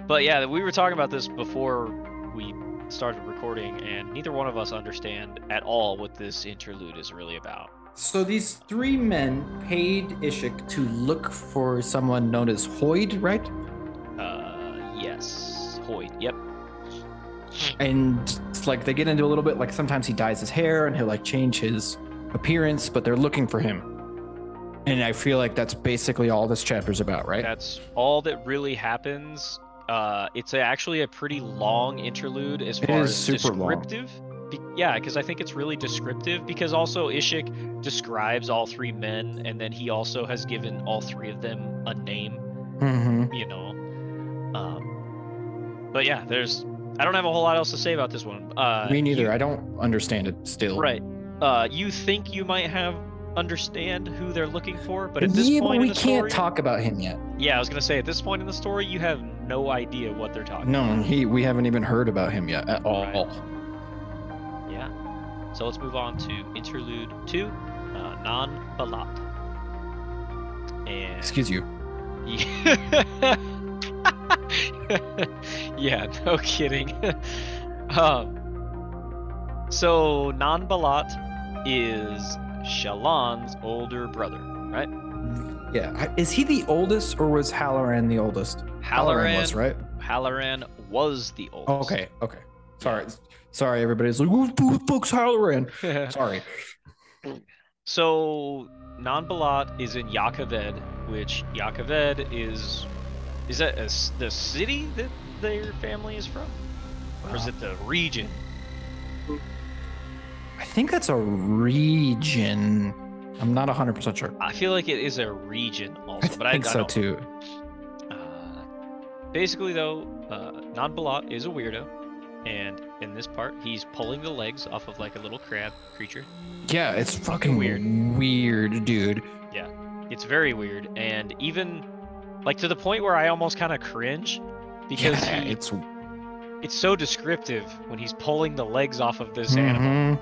but yeah, we were talking about this before we started recording, and neither one of us understand at all what this interlude is really about. So these three men paid Ishik to look for someone known as Hoyd, right? Yes, Hoyd. Yep. And it's like they get into a little bit, like sometimes he dyes his hair and he'll like change his appearance, but they're looking for him. And I feel like that's basically all this chapter's about, right? That's all that really happens. It's actually a pretty long interlude as far as descriptive. Yeah, because I think it's really descriptive, because also Ishik describes all three men, and then he also has given all three of them a name, you know. But yeah, I don't have a whole lot else to say about this one. Me neither. I don't understand it still. Right. You think you might understand who they're looking for, but at this point in the story, we can't talk about him yet. Yeah, I was gonna say, at this point in the story, you have no idea what they're talking about. No, we haven't even heard about him yet at all. Right. Yeah. So let's move on to interlude 2, Non-Balat. And excuse you. Yeah, no kidding. So Non-Balat is Shallan's older brother, right? Yeah. Is he the oldest, or was Halloran the oldest? Halloran was, right? Halloran was the oldest. Okay. Sorry, everybody's like, who the fuck's Halloran? Sorry. So Non-Balat is in Yakaved, which Yakaved is that the city that their family is from? Or is it the region? I think that's a region. I'm not 100% sure. I feel like it is a region also, I think so too. Basically, though, Non-Balat is a weirdo, and in this part, he's pulling the legs off of like a little crab creature. Yeah, it's fucking weird, dude. Yeah, it's very weird, and even like to the point where I almost kind of cringe, because it's so descriptive when he's pulling the legs off of this animal.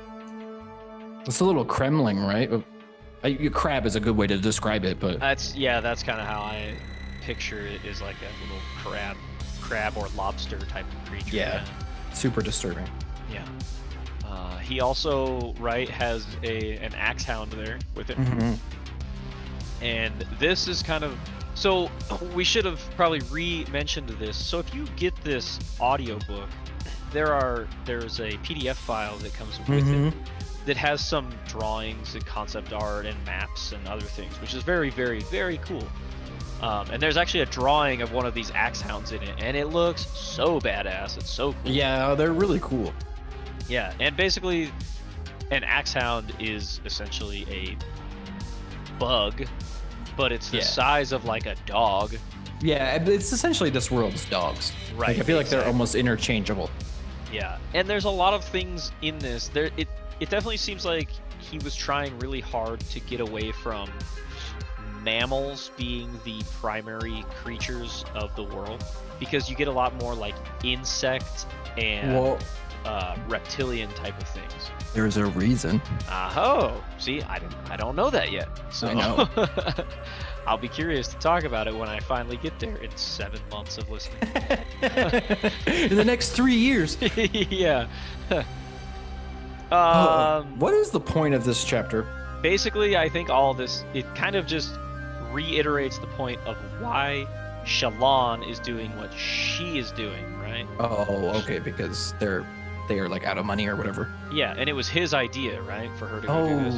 It's a little Kremling, right? A crab is a good way to describe it, but that's kind of how I picture it, is like a little crab or lobster type of creature. Yeah. Super disturbing. Yeah. He also has an axe hound there with him. And this is kind of, so we should have probably re-mentioned this. So if you get this audiobook, there's a PDF file that comes with it that has some drawings and concept art and maps and other things, which is very, very, very cool. And there's actually a drawing of one of these axe hounds in it, and it looks so badass. It's so cool. Yeah, they're really cool. Yeah, and basically an axe hound is essentially a bug, but it's the size of like a dog. Yeah, it's essentially this world's dogs. Right. Like, I feel like they're almost interchangeable. Yeah, and there's a lot of things in this. it definitely seems like he was trying really hard to get away from mammals being the primary creatures of the world, because you get a lot more like insect and reptilian type of things. There's a reason. Oh, see, I don't know that yet. So I know. I'll be curious to talk about it when I finally get there in 7 months of listening. In the next 3 years. Yeah. What is the point of this chapter? Basically, I think all of this, it kind of just reiterates the point of why Shallan is doing what she is doing, right? Oh, okay, because they are like out of money or whatever. Yeah, and it was his idea, right, for her to go do this.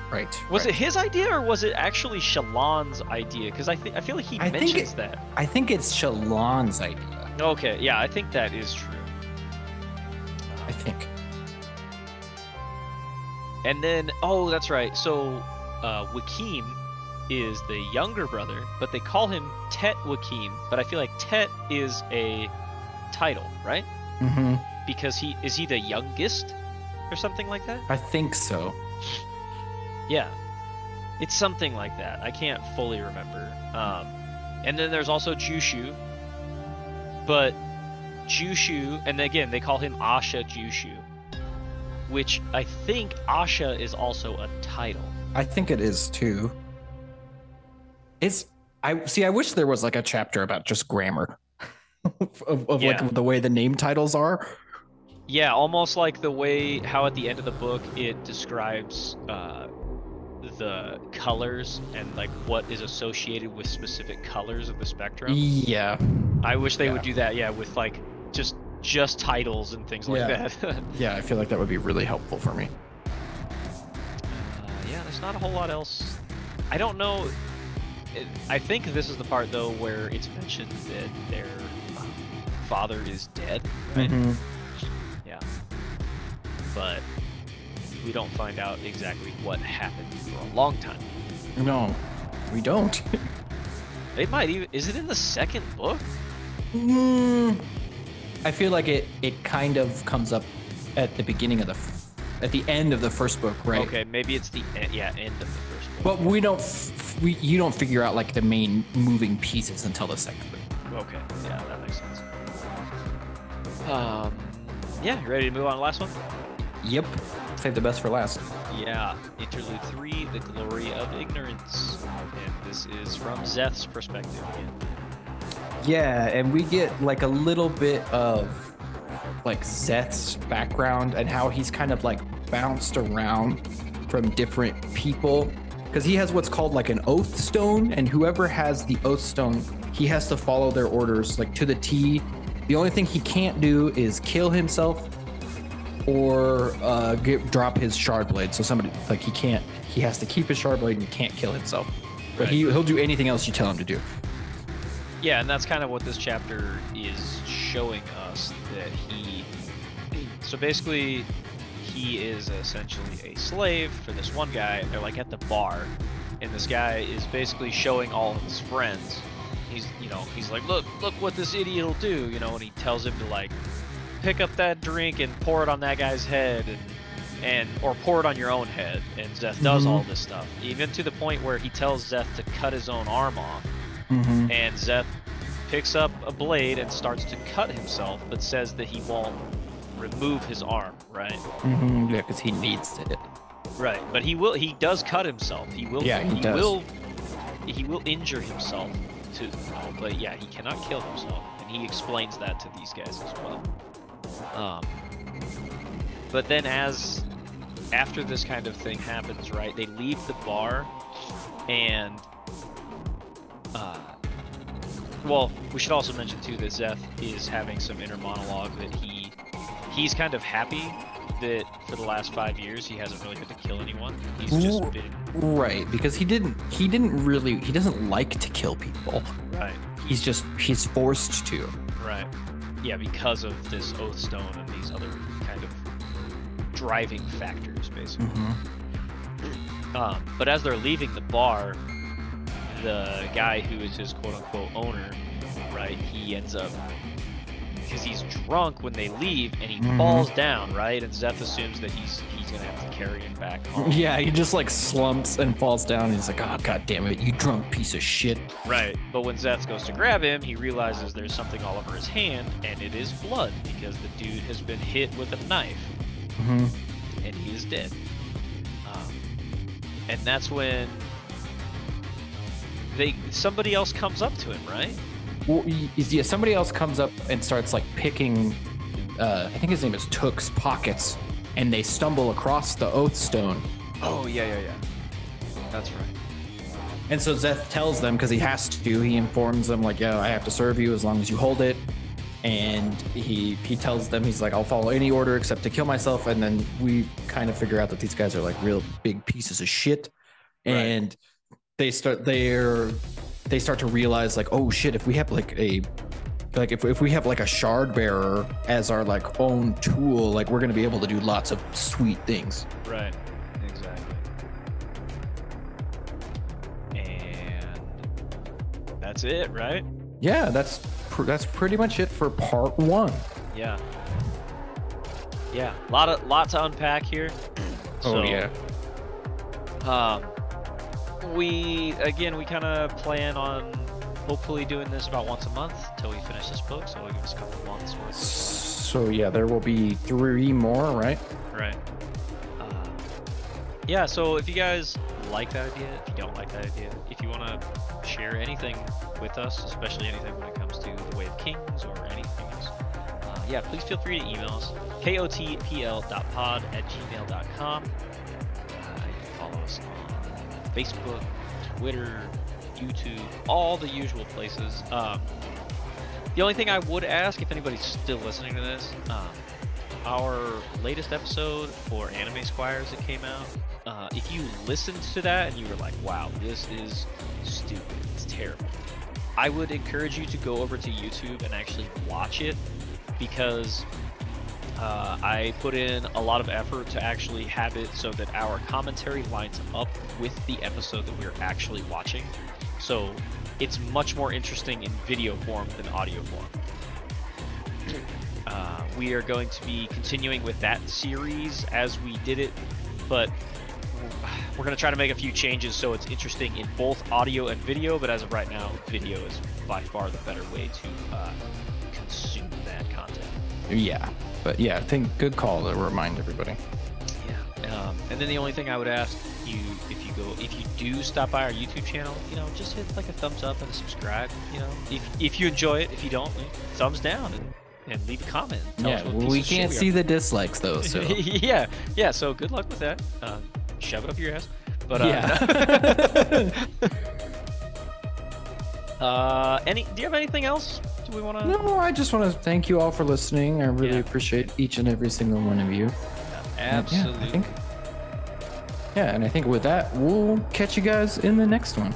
Right. Was it his idea, or was it actually Shallan's idea? Because I feel like he mentions that. I think it's Shallan's idea. Okay, yeah, I think that is true. I think. And then, oh, that's right. So, Wakim is the younger brother, but they call him Tet Wakim. But I feel like Tet is a title, right? Mm-hmm. Because is he the youngest or something like that? I think so. Yeah, it's something like that. I can't fully remember. And then there's also Jushu, but Jushu, and again they call him Asha Jushu, which I think Asha is also a title. I think it is too. I wish there was like a chapter about just grammar of like the way the name titles are. Yeah, almost like the way how at the end of the book it describes the colors and like what is associated with specific colors of the spectrum. Yeah. I wish they would do that, with like just titles and things like that. Yeah, I feel like that would be really helpful for me. Yeah, there's not a whole lot else. I don't know. I think this is the part though where it's mentioned that their father is dead, right? Mm-hmm. Yeah. But we don't find out exactly what happened for a long time. No, we don't. They might even. Is it in the second book? I feel like it kind of comes up at the beginning of at the end of the first book, right? Okay, maybe it's the end of the first book. But you don't figure out like the main moving pieces until the second book. Okay, yeah, that makes sense. Yeah, you ready to move on to the last one? Yep. Save the best for last. Yeah, Interlude 3, The Glory of Ignorance. And this is from Zeth's perspective again. Yeah, and we get like a little bit of like Zeth's background and how he's kind of like bounced around from different people. Because he has what's called like an oath stone, and whoever has the oath stone, he has to follow their orders like to the T. The only thing he can't do is kill himself or drop his shard blade. So somebody like he has to keep his shard blade and he can't kill himself. But Right. he'll do anything else you tell him to do. Yeah, and that's kind of what this chapter is showing us, that so basically he is essentially a slave for this one guy. They're like at the bar, and this guy is basically showing all of his friends. He's like, look what this idiot will do, and he tells him to like pick up that drink and pour it on that guy's head or pour it on your own head. And Zeth does all this stuff, even to the point where he tells Zeth to cut his own arm off. Mm-hmm. And Zeth picks up a blade and starts to cut himself, but says that he won't remove his arm, right? Mm-hmm. Yeah, because he needs it. Right, but he does cut himself. He will. Yeah, he does. He will injure himself too, but yeah, he cannot kill himself, and he explains that to these guys as well. But then after this kind of thing happens, right, they leave the bar, and well, we should also mention too that Zeth is having some inner monologue that he's kind of happy that for the last 5 years he hasn't really had to kill anyone. He's just been right, because he doesn't like to kill people. right. He's forced to. Right. Yeah, because of this oath stone and these other kind of driving factors, basically. But as they're leaving the bar, the guy who is his quote-unquote owner, right, he ends up because he's drunk when they leave, and he falls down, right? And Zeth assumes that he's gonna have to carry him back home. Yeah, he just like slumps and falls down. And he's like, oh god damn it, you drunk piece of shit. Right, but when Zeth goes to grab him, he realizes there's something all over his hand, and it is blood because the dude has been hit with a knife, and he is dead. And that's when somebody else comes up to him, right? Well, yeah, somebody else comes up and starts like picking, I think his name is Took's pockets, and they stumble across the oath stone. Oh, yeah. That's right. And so Zeth tells them, because he has to, he informs them like, yeah, I have to serve you as long as you hold it. And he tells them, he's like, I'll follow any order except to kill myself. And then we kind of figure out that these guys are like real big pieces of shit. Right. And they start to realize like, oh shit, if we have like if we have like a shard bearer as our like own tool, like we're gonna be able to do lots of sweet things. Right. Exactly. And that's it, right? Yeah, that's pretty much it for part 1. Yeah. Lot to unpack here. Oh yeah. We kind of plan on hopefully doing this about once a month till we finish this book, so it'll give us a couple months worth. So yeah, there will be 3 more, right? Right. Yeah, so if you guys like that idea, if you don't like that idea, if you want to share anything with us, especially anything when it comes to the Way of Kings or anything else, yeah, please feel free to email us, kotpl.pod@gmail.com. You can follow us on Facebook, Twitter, YouTube, all the usual places. The only thing I would ask, if anybody's still listening to this, our latest episode for Anime Squires that came out, if you listened to that and you were like, wow, this is stupid, it's terrible, I would encourage you to go over to YouTube and actually watch it, because I put in a lot of effort to actually have it so that our commentary lines up with the episode that we're actually watching. So it's much more interesting in video form than audio form. We are going to be continuing with that series as we did it, but we're going to try to make a few changes so it's interesting in both audio and video, but as of right now, video is by far the better way to consume that content. Yeah, but yeah, I think good call to remind everybody. Yeah, and then the only thing I would ask you, if you do stop by our YouTube channel, just hit like a thumbs up and a subscribe. If you enjoy it. If you don't, thumbs down and leave a comment. Yeah, we can't see the dislikes though. So yeah. So good luck with that. Shove it up your ass. But yeah. Do you have anything else? Do we want to? No, I just want to thank you all for listening. I really appreciate each and every single one of you. Absolutely. And I think with that, we'll catch you guys in the next one.